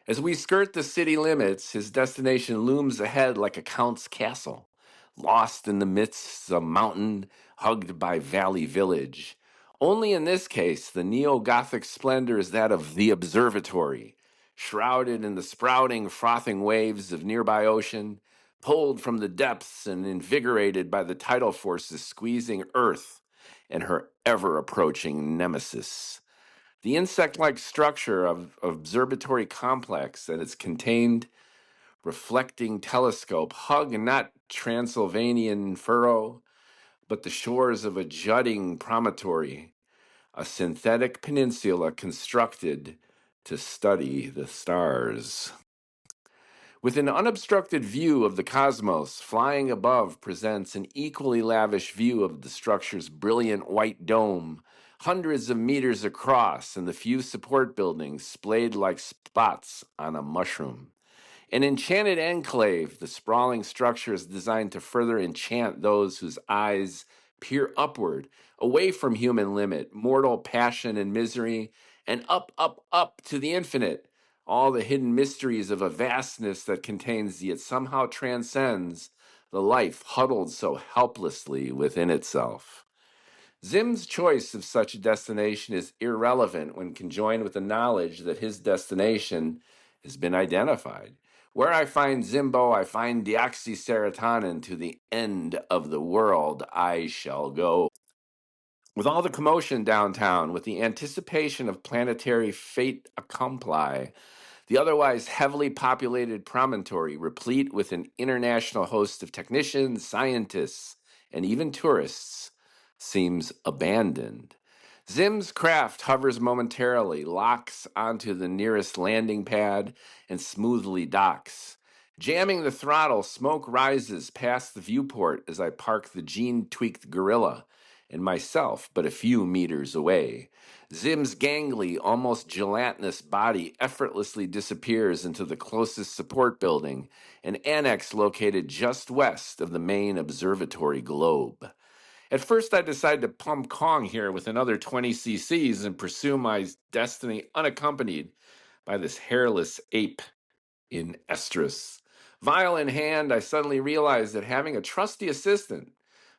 As we skirt the city limits, his destination looms ahead like a count's castle, lost in the midst of mountain, hugged by valley village. Only in this case, the neo-Gothic splendor is that of the observatory, shrouded in the sprouting, frothing waves of nearby ocean, pulled from the depths and invigorated by the tidal forces squeezing Earth and her ever-approaching nemesis. The insect-like structure of observatory complex and its contained reflecting telescope hug not Transylvanian furrow, but the shores of a jutting promontory, a synthetic peninsula constructed to study the stars. With an unobstructed view of the cosmos, flying above presents an equally lavish view of the structure's brilliant white dome, hundreds of meters across, and the few support buildings splayed like spots on a mushroom. An enchanted enclave, the sprawling structure is designed to further enchant those whose eyes peer upward, away from human limit, mortal passion and misery, and up, up, up to the infinite, all the hidden mysteries of a vastness that contains yet somehow transcends the life huddled so helplessly within itself. Zim's choice of such a destination is irrelevant when conjoined with the knowledge that his destination has been identified. Where I find Zimbo, I find deoxyserotonin. To the end of the world I shall go. With all the commotion downtown, with the anticipation of planetary fait accompli, the otherwise heavily populated promontory, replete with an international host of technicians, scientists, and even tourists, seems abandoned. Zim's craft hovers momentarily, locks onto the nearest landing pad, and smoothly docks. Jamming the throttle, smoke rises past the viewport as I park the gene-tweaked gorilla and myself but a few meters away. Zim's gangly, almost gelatinous body effortlessly disappears into the closest support building, an annex located just west of the main observatory globe. At first, I decided to pump Kong here with another 20 cc's and pursue my destiny unaccompanied by this hairless ape in estrus. Vial in hand, I suddenly realized that having a trusty assistant,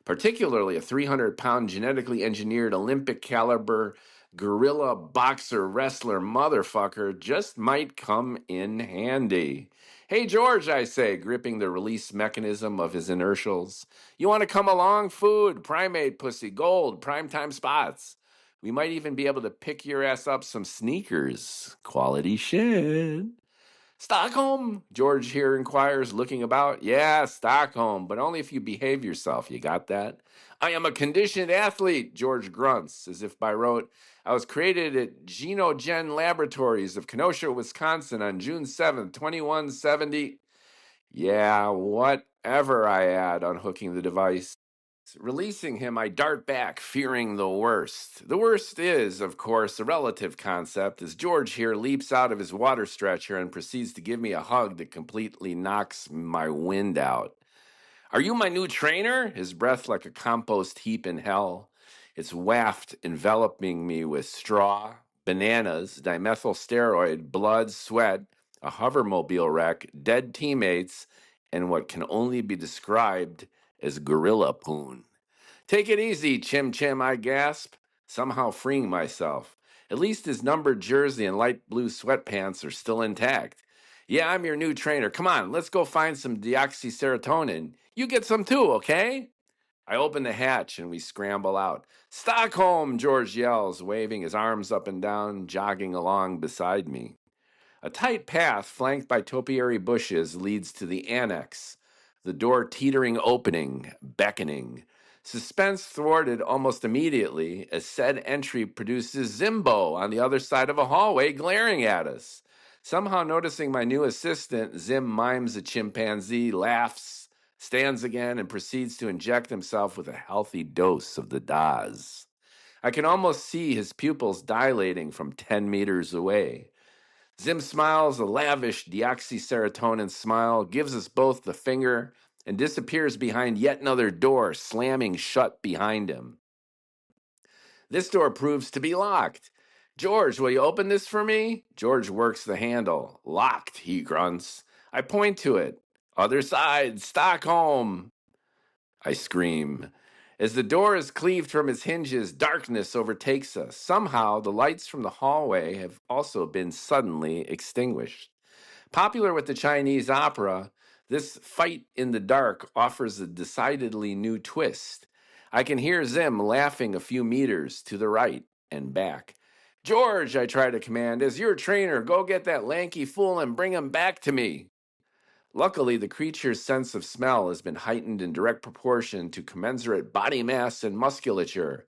particularly a 300-pound genetically engineered Olympic caliber gorilla boxer wrestler motherfucker, just might come in handy. Hey, George, I say, gripping the release mechanism of his inertials. You want to come along? Food, primate pussy, gold, primetime spots. We might even be able to pick your ass up some sneakers. Quality shit. Stockholm? George here inquires, looking about. Yeah, Stockholm, but only if you behave yourself. You got that? I am a conditioned athlete, George grunts, as if by rote. I was created at Genogen Laboratories of Kenosha, Wisconsin on June 7th, 2170. Yeah, whatever, I add, unhooking the device. Releasing him, I dart back, fearing the worst. The worst is, of course, a relative concept, as George here leaps out of his water stretcher and proceeds to give me a hug that completely knocks my wind out. Are you my new trainer? His breath like a compost heap in hell. Its waft enveloping me with straw, bananas, dimethyl steroid, blood, sweat, a hovermobile wreck, dead teammates, and what can only be described as gorilla poon. Take it easy, Chim Chim, I gasp, somehow freeing myself. At least his numbered jersey and light blue sweatpants are still intact. Yeah, I'm your new trainer. Come on, let's go find some deoxyserotonin. You get some too, okay? I open the hatch and we scramble out. Stockholm, George yells, waving his arms up and down, jogging along beside me. A tight path flanked by topiary bushes leads to the annex, the door teetering opening, beckoning. Suspense thwarted almost immediately as said entry produces Zimbo on the other side of a hallway glaring at us. Somehow noticing my new assistant, Zim mimes a chimpanzee, laughs, stands again, and proceeds to inject himself with a healthy dose of the Daz. I can almost see his pupils dilating from 10 meters away. Zim smiles a lavish deoxyserotonin smile, gives us both the finger, and disappears behind yet another door, slamming shut behind him. This door proves to be locked. George, will you open this for me? George works the handle. Locked, he grunts. I point to it. Other side, Stockholm. I scream. As the door is cleaved from its hinges, darkness overtakes us. Somehow, the lights from the hallway have also been suddenly extinguished. Popular with the Chinese opera, this fight in the dark offers a decidedly new twist. I can hear Zim laughing a few meters to the right and back. George, I try to command, as your trainer, go get that lanky fool and bring him back to me. Luckily, the creature's sense of smell has been heightened in direct proportion to commensurate body mass and musculature.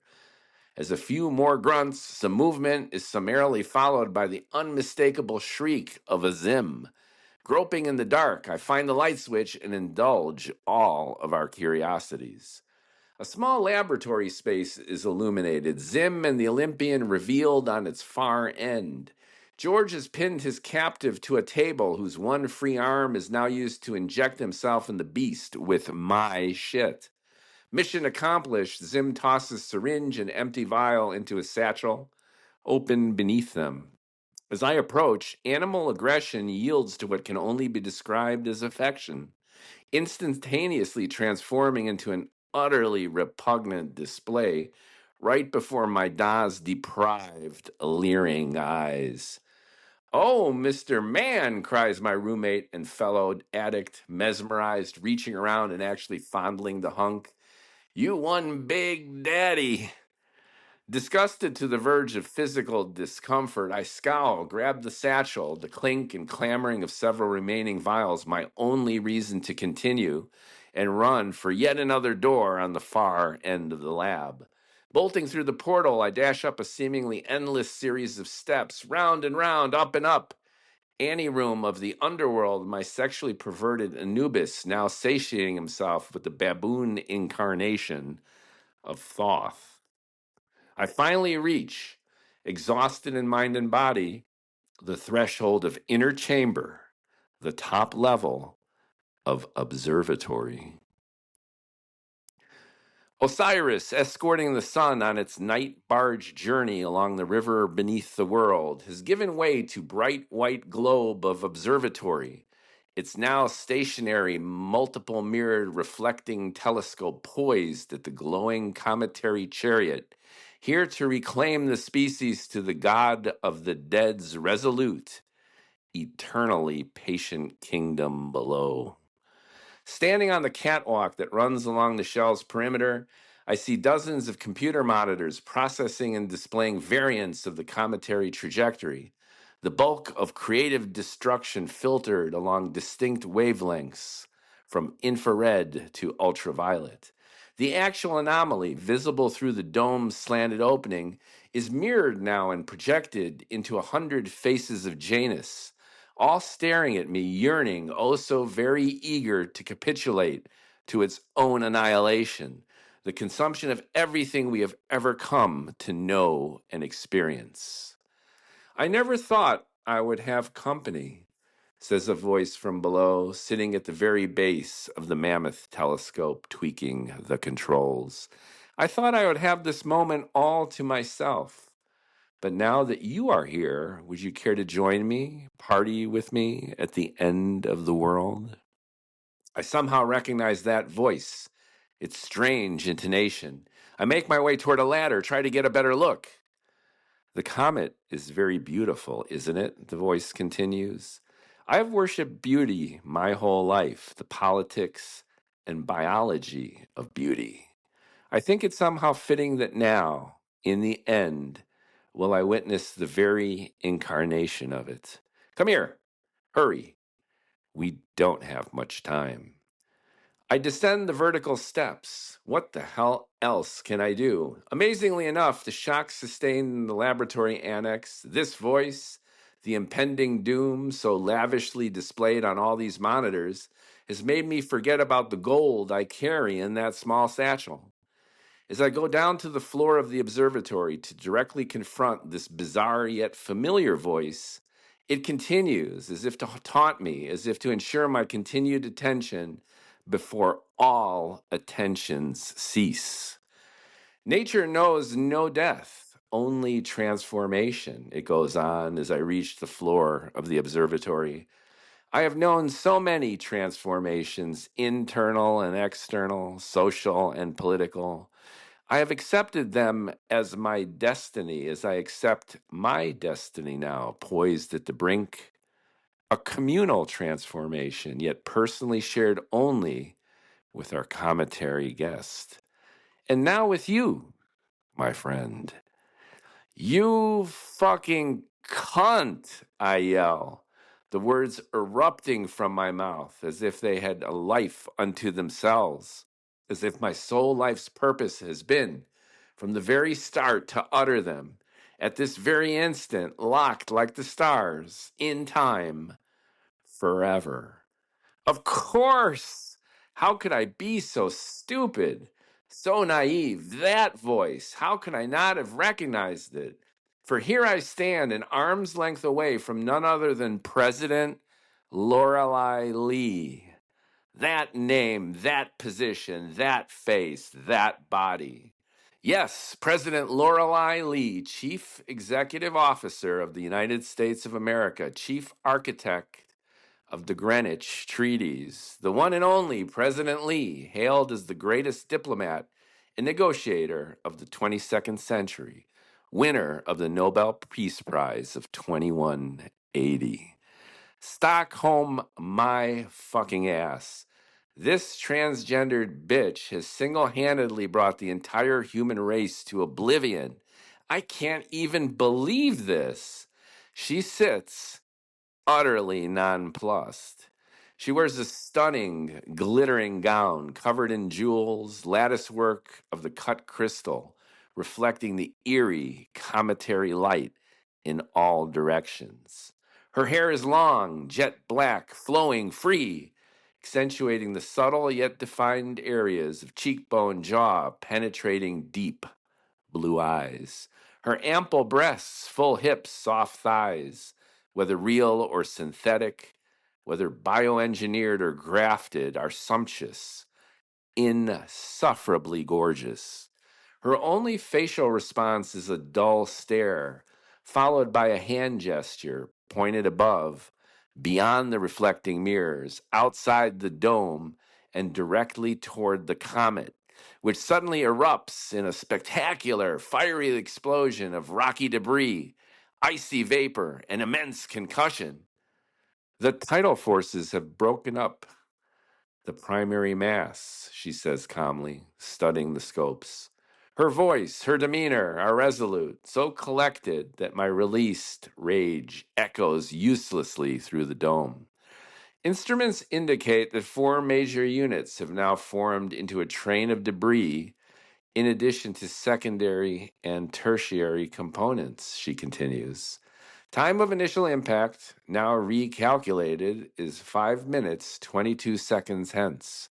As a few more grunts, the movement is summarily followed by the unmistakable shriek of a Zim. Groping in the dark, I find the light switch and indulge all of our curiosities. A small laboratory space is illuminated, Zim and the Olympian revealed on its far end. George has pinned his captive to a table whose one free arm is now used to inject himself in the beast with my shit. Mission accomplished, Zim tosses syringe and empty vial into a satchel, open beneath them. As I approach, animal aggression yields to what can only be described as affection, instantaneously transforming into an utterly repugnant display right before my Da's deprived, leering eyes. Oh, Mr. Man, cries my roommate and fellow addict, mesmerized, reaching around and actually fondling the hunk. You one big daddy. Disgusted to the verge of physical discomfort, I scowl, grab the satchel, the clink and clamoring of several remaining vials, my only reason to continue, and run for yet another door on the far end of the lab. Bolting through the portal, I dash up a seemingly endless series of steps, round and round, up and up. Anteroom of the underworld, my sexually perverted Anubis now satiating himself with the baboon incarnation of Thoth. I finally reach, exhausted in mind and body, the threshold of inner chamber, the top level of observatory. Osiris, escorting the sun on its night barge journey along the river beneath the world, has given way to bright white globe of observatory. Its now stationary, multiple mirrored reflecting telescope poised at the glowing cometary chariot, here to reclaim the species to the god of the dead's resolute, eternally patient kingdom below. Standing on the catwalk that runs along the shell's perimeter, I see dozens of computer monitors processing and displaying variants of the cometary trajectory, the bulk of creative destruction filtered along distinct wavelengths, from infrared to ultraviolet. The actual anomaly, visible through the dome's slanted opening, is mirrored now and projected into 100 faces of Janus, all staring at me, yearning, oh so very eager to capitulate to its own annihilation, the consumption of everything we have ever come to know and experience. I never thought I would have company, says a voice from below, sitting at the very base of the mammoth telescope, tweaking the controls. I thought I would have this moment all to myself. But now that you are here, would you care to join me, party with me at the end of the world? I somehow recognize that voice, its strange intonation. I make my way toward a ladder, try to get a better look. The comet is very beautiful, isn't it? The voice continues. I have worshipped beauty my whole life, the politics and biology of beauty. I think it's somehow fitting that now, in the end, will I witness the very incarnation of it. Come here. Hurry. We don't have much time. I descend the vertical steps. What the hell else can I do? Amazingly enough, the shock sustained in the laboratory annex, this voice, the impending doom so lavishly displayed on all these monitors, has made me forget about the gold I carry in that small satchel. As I go down to the floor of the observatory to directly confront this bizarre yet familiar voice, it continues as if to taunt me, as if to ensure my continued attention before all attentions cease. Nature knows no death, only transformation, it goes on as I reach the floor of the observatory. I have known so many transformations, internal and external, social and political. I have accepted them as my destiny, as I accept my destiny now, poised at the brink. A communal transformation, yet personally shared only with our cometary guest. And now with you, my friend. You fucking cunt, I yell, the words erupting from my mouth as if they had a life unto themselves, as if my sole life's purpose has been, from the very start, to utter them, at this very instant, locked like the stars, in time, forever. Of course! How could I be so stupid? So naive. That voice. How could I not have recognized it? For here I stand, an arm's length away from none other than President Lorelei Lee. That name, that position, that face, that body. Yes, President Lorelei Lee, Chief Executive Officer of the United States of America, Chief Architect of the Greenwich Treaties, the one and only President Lee, hailed as the greatest diplomat and negotiator of the 22nd century, winner of the Nobel Peace Prize of 2180. Stockholm, my fucking ass. This transgendered bitch has single handedly brought the entire human race to oblivion. I can't even believe this. She sits utterly nonplussed. She wears a stunning, glittering gown covered in jewels, lattice work of the cut crystal, reflecting the eerie cometary light in all directions. Her hair is long, jet black, flowing free, accentuating the subtle yet defined areas of cheekbone, jaw, penetrating deep blue eyes. Her ample breasts, full hips, soft thighs, whether real or synthetic, whether bioengineered or grafted, are sumptuous, insufferably gorgeous. Her only facial response is a dull stare, followed by a hand gesture pointed above, beyond the reflecting mirrors, outside the dome, and directly toward the comet, which suddenly erupts in a spectacular, fiery explosion of rocky debris, icy vapor, and immense concussion. The tidal forces have broken up the primary mass, she says calmly, studying the scopes. Her voice, her demeanor are resolute, so collected that my released rage echoes uselessly through the dome. Instruments indicate that 4 major units have now formed into a train of debris, in addition to secondary and tertiary components, she continues. Time of initial impact, now recalculated, is 5 minutes, 22 seconds hence.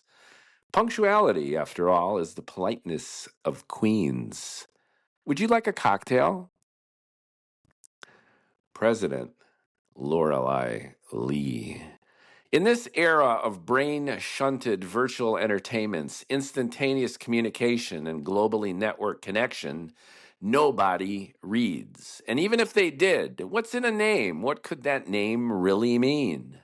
Punctuality, after all, is the politeness of queens. Would you like a cocktail? President Lorelei Lee. In this era of brain-shunted virtual entertainments, instantaneous communication, and globally networked connection, nobody reads. And even if they did, what's in a name? What could that name really mean?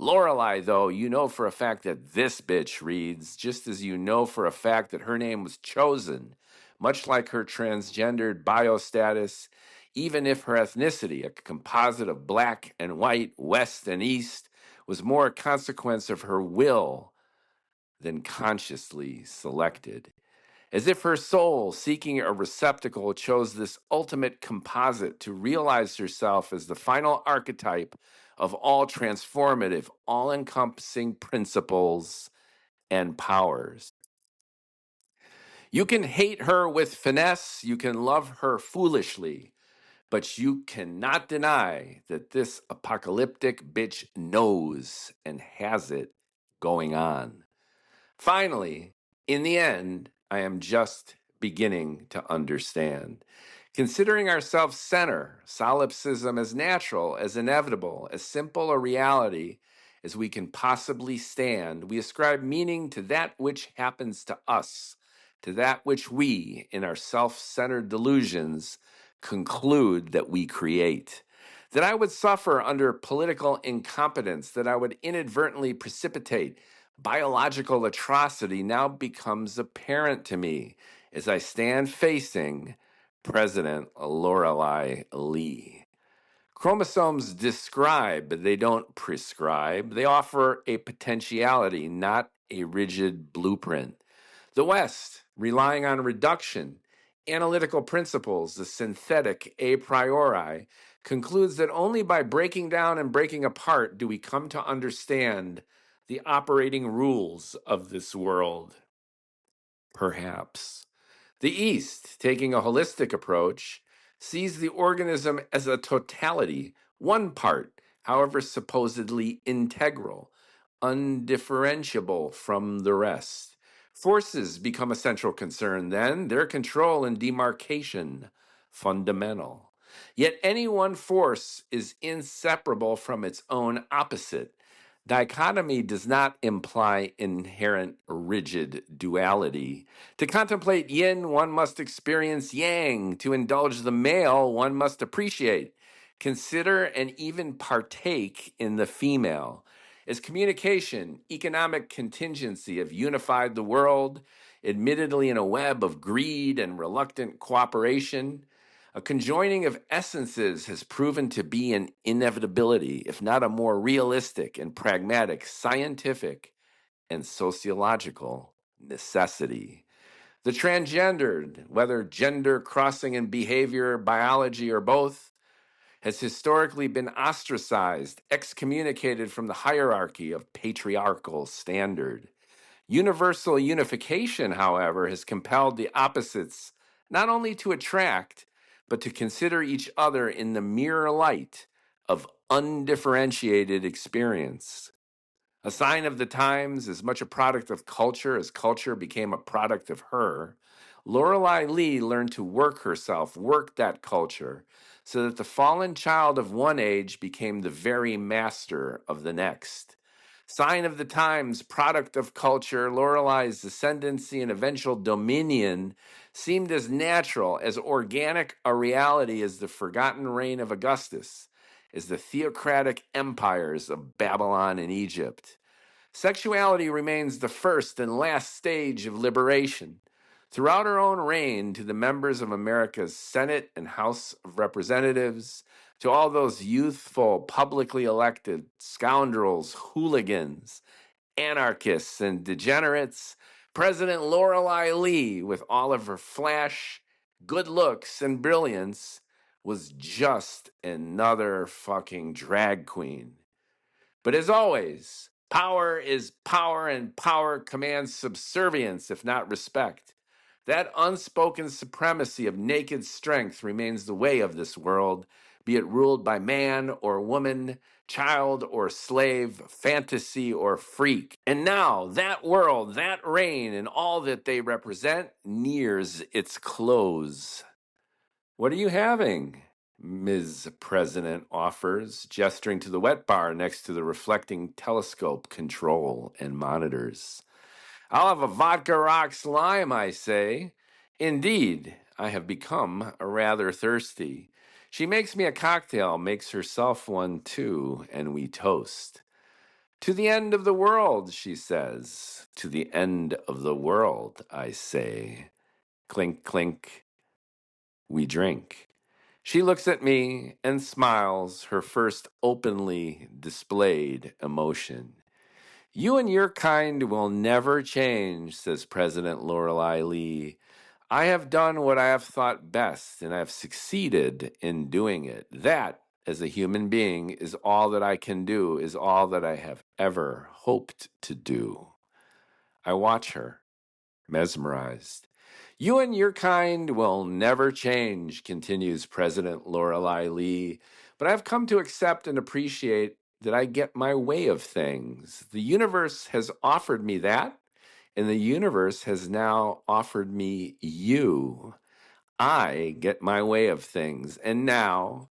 Lorelei, though, you know for a fact that this bitch reads, just as you know for a fact that her name was chosen, much like her transgendered biostatus, even if her ethnicity, a composite of black and white, west and east, was more a consequence of her will than consciously selected. As if her soul, seeking a receptacle, chose this ultimate composite to realize herself as the final archetype of all transformative, all-encompassing principles and powers. You can hate her with finesse, you can love her foolishly, but you cannot deny that this apocalyptic bitch knows and has it going on. Finally, in the end, I am just beginning to understand. Considering ourselves center, solipsism as natural, as inevitable, as simple a reality as we can possibly stand, we ascribe meaning to that which happens to us, to that which we, in our self-centered delusions, conclude that we create. That I would suffer under political incompetence, that I would inadvertently precipitate biological atrocity now becomes apparent to me. as I stand facing President Lorelei Lee. Chromosomes describe, but they don't prescribe. They offer a potentiality, not a rigid blueprint. The West, relying on reduction, analytical principles, the synthetic a priori, concludes that only by breaking down and breaking apart do we come to understand the operating rules of this world. Perhaps. The East, taking a holistic approach, sees the organism as a totality, one part, however supposedly integral, undifferentiable from the rest. Forces become a central concern, then, their control and demarcation fundamental. Yet any one force is inseparable from its own opposite. Dichotomy does not imply inherent rigid duality. To contemplate yin, one must experience yang. To indulge the male, one must appreciate, consider, and even partake in the female. As communication, economic contingency have unified the world, admittedly in a web of greed and reluctant cooperation, a conjoining of essences has proven to be an inevitability, if not a more realistic and pragmatic scientific and sociological necessity. The transgendered, whether gender crossing in behavior, biology, or both, has historically been ostracized, excommunicated from the hierarchy of patriarchal standard. Universal unification, however, has compelled the opposites not only to attract, but to consider each other in the mirror light of undifferentiated experience. A sign of the times, as much a product of culture as culture became a product of her, Lorelei Lee learned to work herself, work that culture, so that the fallen child of one age became the very master of the next. Sign of the times, product of culture, Lorelei's ascendancy and eventual dominion seemed as natural, as organic a reality as the forgotten reign of Augustus, as the theocratic empires of Babylon and Egypt. Sexuality remains the first and last stage of liberation. Throughout her own reign, to the members of America's Senate and House of Representatives, to all those youthful, publicly elected scoundrels, hooligans, anarchists, and degenerates, President Lorelei Lee, with all of her flash, good looks, and brilliance, was just another fucking drag queen. But as always, power is power, and power commands subservience, if not respect. That unspoken supremacy of naked strength remains the way of this world, be it ruled by man or woman, child or slave, fantasy or freak. And now that world, that reign, and all that they represent nears its close. What are you having? Ms. President offers, gesturing to the wet bar next to the reflecting telescope control and monitors. I'll have a vodka rocks lime, I say. Indeed, I have become rather thirsty. She makes me a cocktail, makes herself one too, and we toast. To the end of the world, she says. To the end of the world, I say. Clink, clink, we drink. She looks at me and smiles, her first openly displayed emotion. You and your kind will never change, says President Lorelei Lee. I have done what I have thought best, and I have succeeded in doing it. That, as a human being, is all that I can do, is all that I have ever hoped to do. I watch her, mesmerized. You and your kind will never change, continues President Lorelei Lee, but I've come to accept and appreciate that I get my way of things. The universe has offered me that, and the universe has now offered me you. I get my way of things, and now,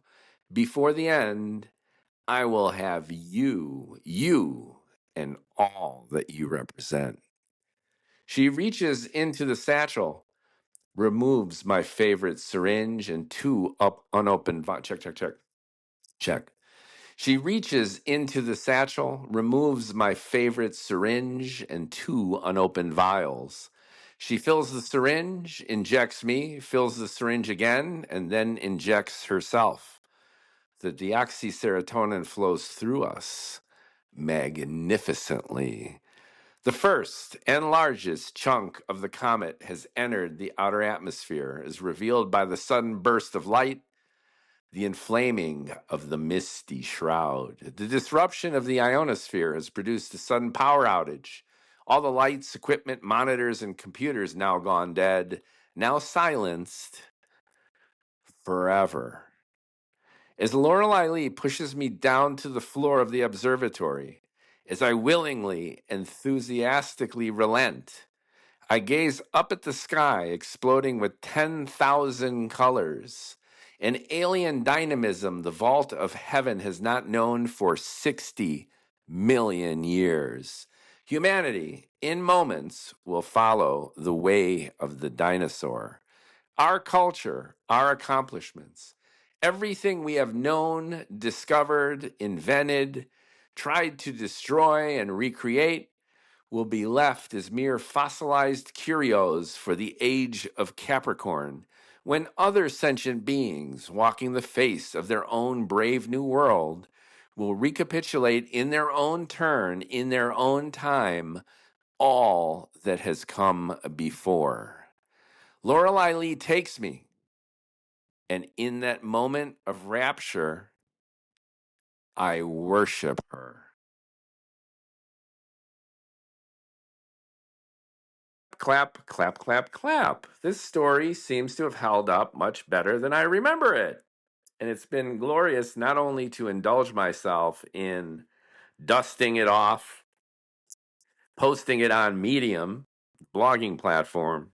before the end, I will have you, and all that you represent. She reaches into the satchel, removes my favorite syringe and two unopened check. She reaches into the satchel, removes my favorite syringe and two unopened vials. She fills the syringe, injects me, fills the syringe again, and then injects herself. The deoxyserotonin flows through us magnificently. The first and largest chunk of the comet has entered the outer atmosphere, as revealed by the sudden burst of light, the inflaming of the misty shroud. The disruption of the ionosphere has produced a sudden power outage. All the lights, equipment, monitors, and computers now gone dead, now silenced forever. As Lorelei Lee pushes me down to the floor of the observatory, as I willingly, enthusiastically relent, I gaze up at the sky exploding with 10,000 colors, an alien dynamism the vault of heaven has not known for 60 million years. Humanity, in moments, will follow the way of the dinosaur. Our culture, our accomplishments, everything we have known, discovered, invented, tried to destroy and recreate will be left as mere fossilized curios for the age of Capricorn, when other sentient beings walking the face of their own brave new world will recapitulate in their own turn, in their own time, all that has come before. Lorelei Lee takes me, and in that moment of rapture, I worship her. Clap, clap, clap, clap. This story seems to have held up much better than I remember it. And it's been glorious not only to indulge myself in dusting it off, posting it on Medium, blogging platform,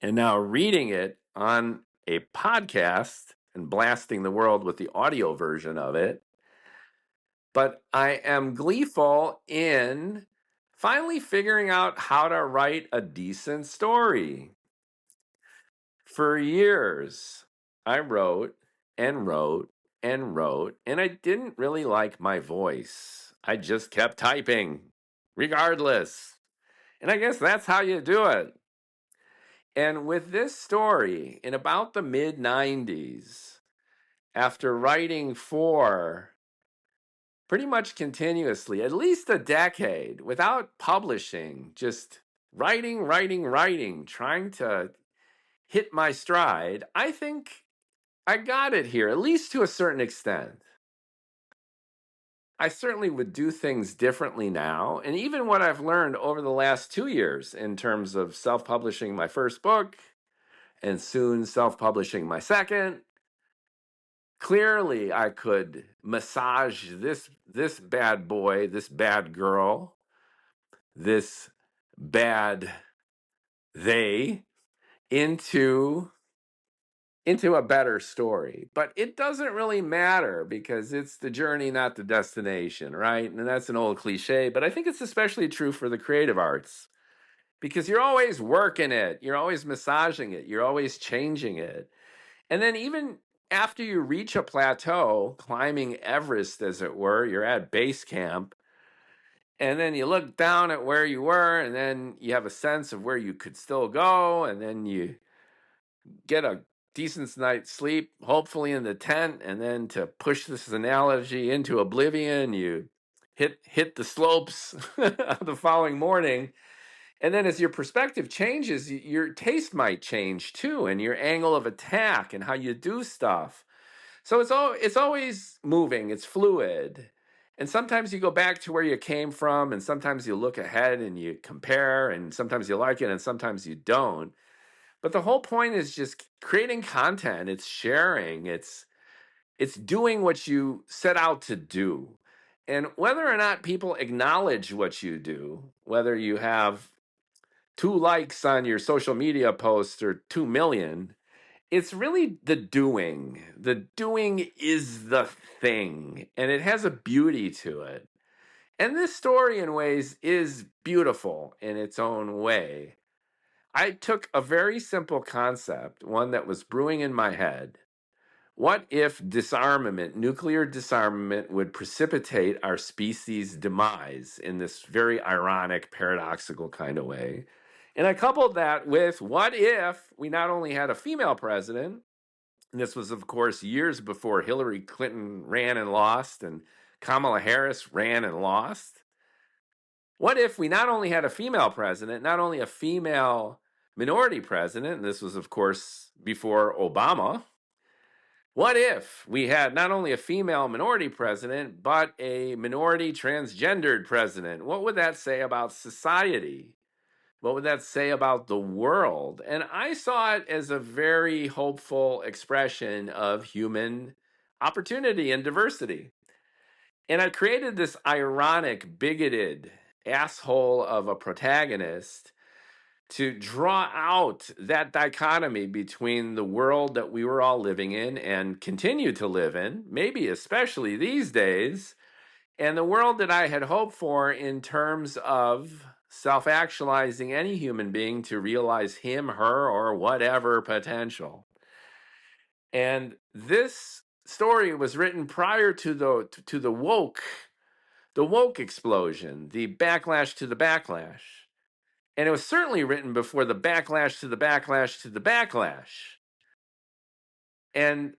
and now reading it on a podcast and blasting the world with the audio version of it. But I am gleeful in finally figuring out how to write a decent story. For years, I wrote and wrote and wrote, and I didn't really like my voice. I just kept typing, regardless. And I guess that's how you do it. And with this story, in about the mid 90s, after writing for pretty much continuously, at least a decade, without publishing, just writing, trying to hit my stride, I think I got it here, at least to a certain extent. I certainly would do things differently now. And even what I've learned over the last 2 years in terms of self publishing my first book and soon self publishing my second, clearly I could massage this bad boy, this bad girl, this bad they into a better story. But it doesn't really matter because it's the journey, not the destination, right? And that's an old cliche, but I think it's especially true for the creative arts because you're always working it, you're always massaging it, you're always changing it. And then even after you reach a plateau, climbing Everest, as it were, you're at base camp, and then you look down at where you were, and then you have a sense of where you could still go, and then you get a decent night's sleep, hopefully in the tent, and then to push this analogy into oblivion, you hit the slopes the following morning. And then as your perspective changes, your taste might change too, and your angle of attack and how you do stuff. So it's always moving, it's fluid. And sometimes you go back to where you came from, and sometimes you look ahead and you compare, and sometimes you like it, and sometimes you don't. But the whole point is just creating content. It's sharing. It's doing what you set out to do. And whether or not people acknowledge what you do, whether you have 2 likes on your social media post or 2 million, it's really the doing. The doing is the thing, and it has a beauty to it. And this story, in ways, is beautiful in its own way. I took a very simple concept, one that was brewing in my head. What if disarmament, nuclear disarmament, would precipitate our species' demise in this very ironic, paradoxical kind of way? And I coupled that with what if we not only had a female president, and this was, of course, years before Hillary Clinton ran and lost and Kamala Harris ran and lost. What if we not only had a female president, not only a female minority president, and this was, of course, before Obama. What if we had not only a female minority president, but a minority transgendered president? What would that say about society? What would that say about the world? And I saw it as a very hopeful expression of human opportunity and diversity. And I created this ironic, bigoted asshole of a protagonist to draw out that dichotomy between the world that we were all living in and continue to live in, maybe especially these days, and the world that I had hoped for in terms of self-actualizing any human being to realize him, her, or whatever potential. And this story was written prior to the woke explosion, the backlash to the backlash. And it was certainly written before the backlash to the backlash to the backlash. And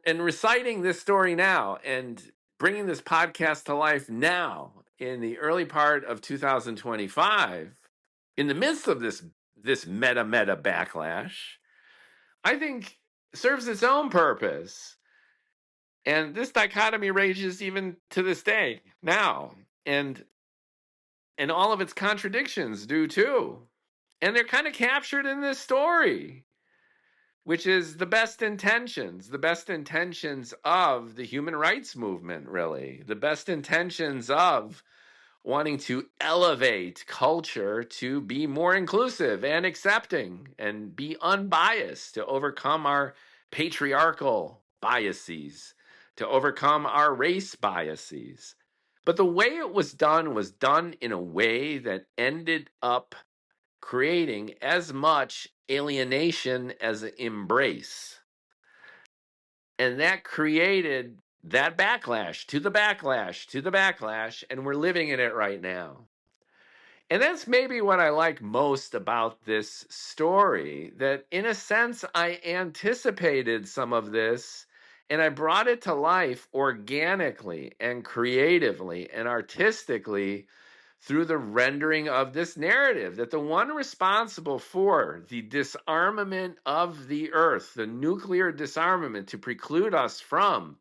reciting this story now and bringing this podcast to life now in the early part of 2025, in the midst of this meta backlash, I think serves its own purpose. And this dichotomy rages even to this day now. And all of its contradictions do too. And they're kind of captured in this story, which is the best intentions of the human rights movement, really. The best intentions of wanting to elevate culture to be more inclusive and accepting and be unbiased, to overcome our patriarchal biases, to overcome our race biases. But the way it was done in a way that ended up creating as much alienation as embrace. And that created that backlash to the backlash to the backlash, and we're living in it right now. And that's maybe what I like most about this story, that in a sense I anticipated some of this and I brought it to life organically and creatively and artistically through the rendering of this narrative, that the one responsible for the disarmament of the earth, the nuclear disarmament to preclude us from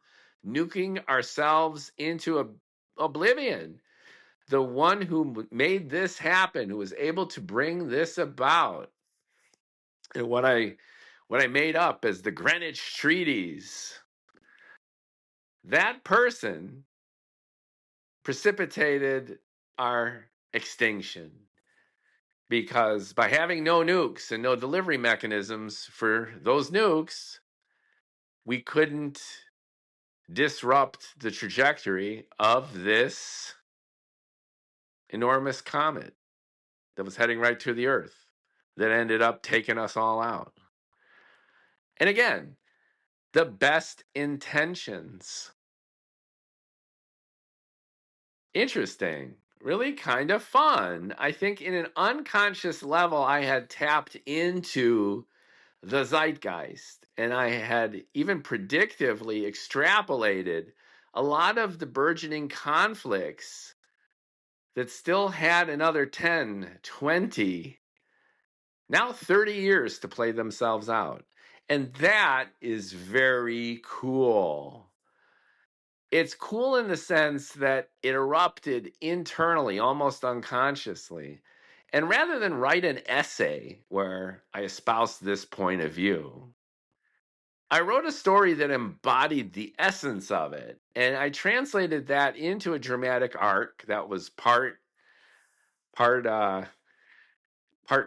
nuking ourselves into oblivion, the one who made this happen, who was able to bring this about, and what I made up as the Greenwich Treaties, that person precipitated our extinction. Because by having no nukes and no delivery mechanisms for those nukes, we couldn't disrupt the trajectory of this enormous comet that was heading right to the Earth, that ended up taking us all out. And again, the best intentions. Interesting. Really kind of fun. I think in an unconscious level, I had tapped into the zeitgeist, and I had even predictively extrapolated a lot of the burgeoning conflicts that still had another 10, 20, now 30 years to play themselves out. And that is very cool. It's cool in the sense that it erupted internally, almost unconsciously. And rather than write an essay where I espoused this point of view, I wrote a story that embodied the essence of it. And I translated that into a dramatic arc that was part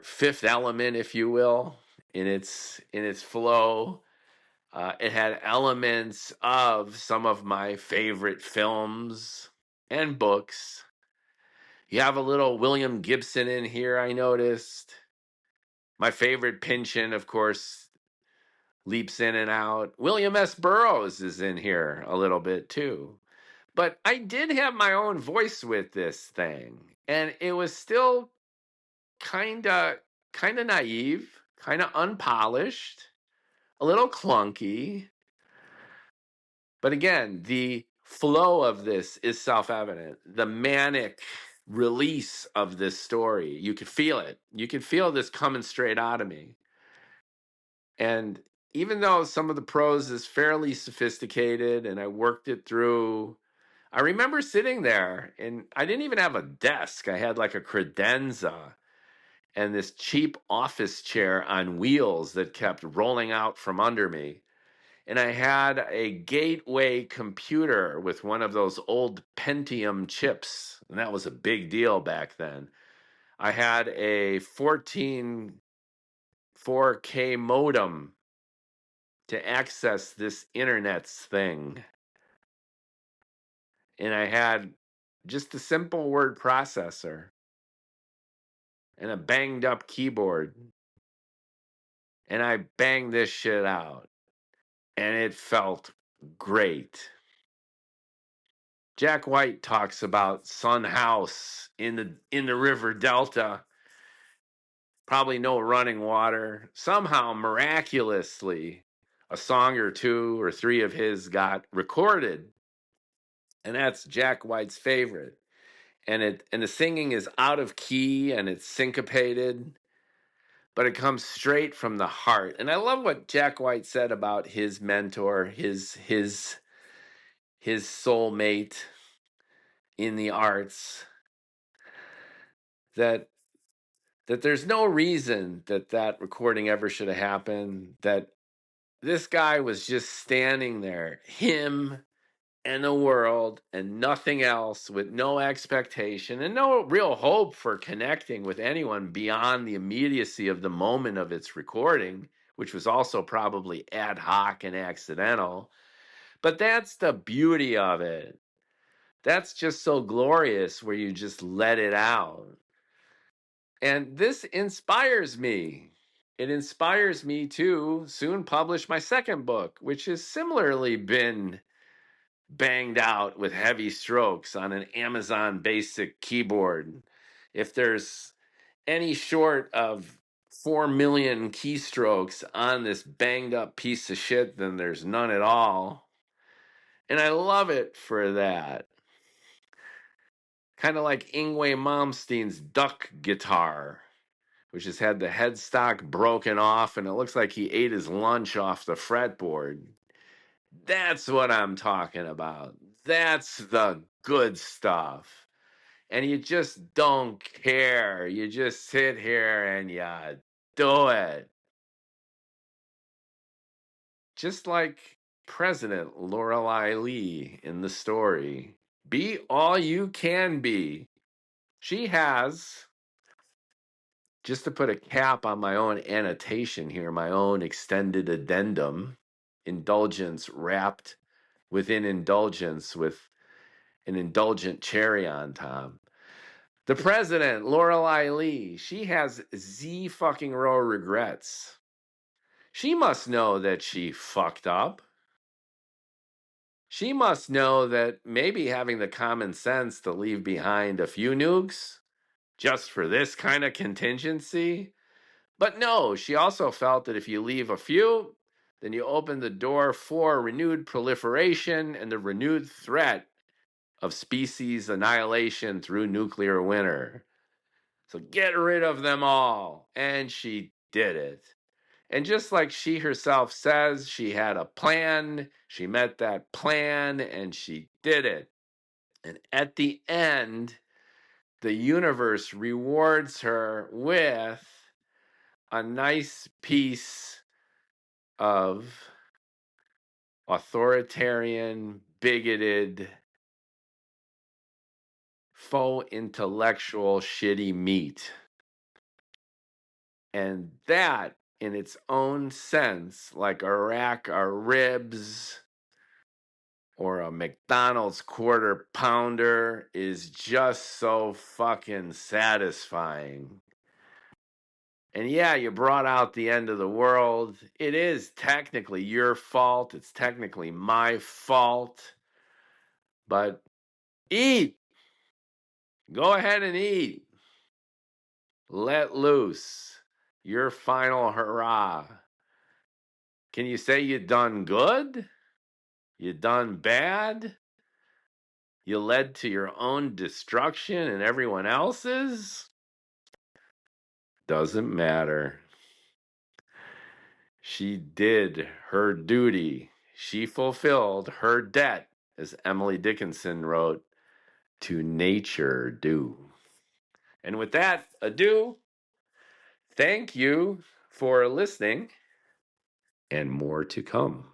Fifth Element, if you will, in its flow. It had elements of some of my favorite films and books. You have a little William Gibson in here, I noticed. My favorite Pynchon, of course, leaps in and out. William S. Burroughs is in here a little bit too. But I did have my own voice with this thing. And it was still kind of naive, kind of unpolished, a little clunky. But again, the flow of this is self-evident. The manic release of this story, you could feel it. You could feel this coming straight out of me. And even though some of the prose is fairly sophisticated and I worked it through, I remember sitting there and I didn't even have a desk. I had like a credenza and this cheap office chair on wheels that kept rolling out from under me. And I had a gateway computer with one of those old Pentium chips, and that was a big deal back then. I had a 14 4K modem to access this internet's thing. And I had just a simple word processor and a banged up keyboard. And I banged this shit out. And it felt great. Jack White talks about Sun House in the river delta. Probably no running water. Somehow, miraculously, a song or two or three of his got recorded. And that's Jack White's favorite. And the singing is out of key and it's syncopated, but it comes straight from the heart. And I love what Jack White said about his mentor, his soulmate in the arts, that there's no reason that recording ever should have happened, that this guy was just standing there, him and the world and nothing else, with no expectation and no real hope for connecting with anyone beyond the immediacy of the moment of its recording, which was also probably ad hoc and accidental. But that's the beauty of it. That's just so glorious where you just let it out. And this inspires me. It inspires me to soon publish my second book, which has similarly been banged out with heavy strokes on an Amazon Basic keyboard. If there's any short of 4 million keystrokes on this banged up piece of shit, then there's none at all. And I love it for that. Kind of like Yngwie Malmsteen's duck guitar, which has had the headstock broken off and it looks like he ate his lunch off the fretboard. That's what I'm talking about. That's the good stuff. And you just don't care. You just sit here and you do it. Just like President Lorelei Lee in the story. Be all you can be. She has, just to put a cap on my own annotation here, my own extended addendum, indulgence wrapped within indulgence with an indulgent cherry on top. The president, Lorelei Lee, she has Z fucking row regrets. She must know that she fucked up. She must know that maybe having the common sense to leave behind a few nukes just for this kind of contingency. But no, she also felt that if you leave a few, then you open the door for renewed proliferation and the renewed threat of species annihilation through nuclear winter. So get rid of them all. And she did it. And just like she herself says, she had a plan, she met that plan, and she did it. And at the end, the universe rewards her with a nice piece of authoritarian, bigoted, faux intellectual shitty meat. And that, in its own sense, like a rack of ribs or a McDonald's quarter pounder, is just so fucking satisfying. And yeah, you brought out the end of the world. It is technically your fault. It's technically my fault. But eat. Go ahead and eat. Let loose. Your final hurrah. Can you say you done good? You done bad? You led to your own destruction and everyone else's? Doesn't matter. She did her duty. She fulfilled her debt, as Emily Dickinson wrote, to nature do. And with that, adieu. Thank you for listening, and more to come.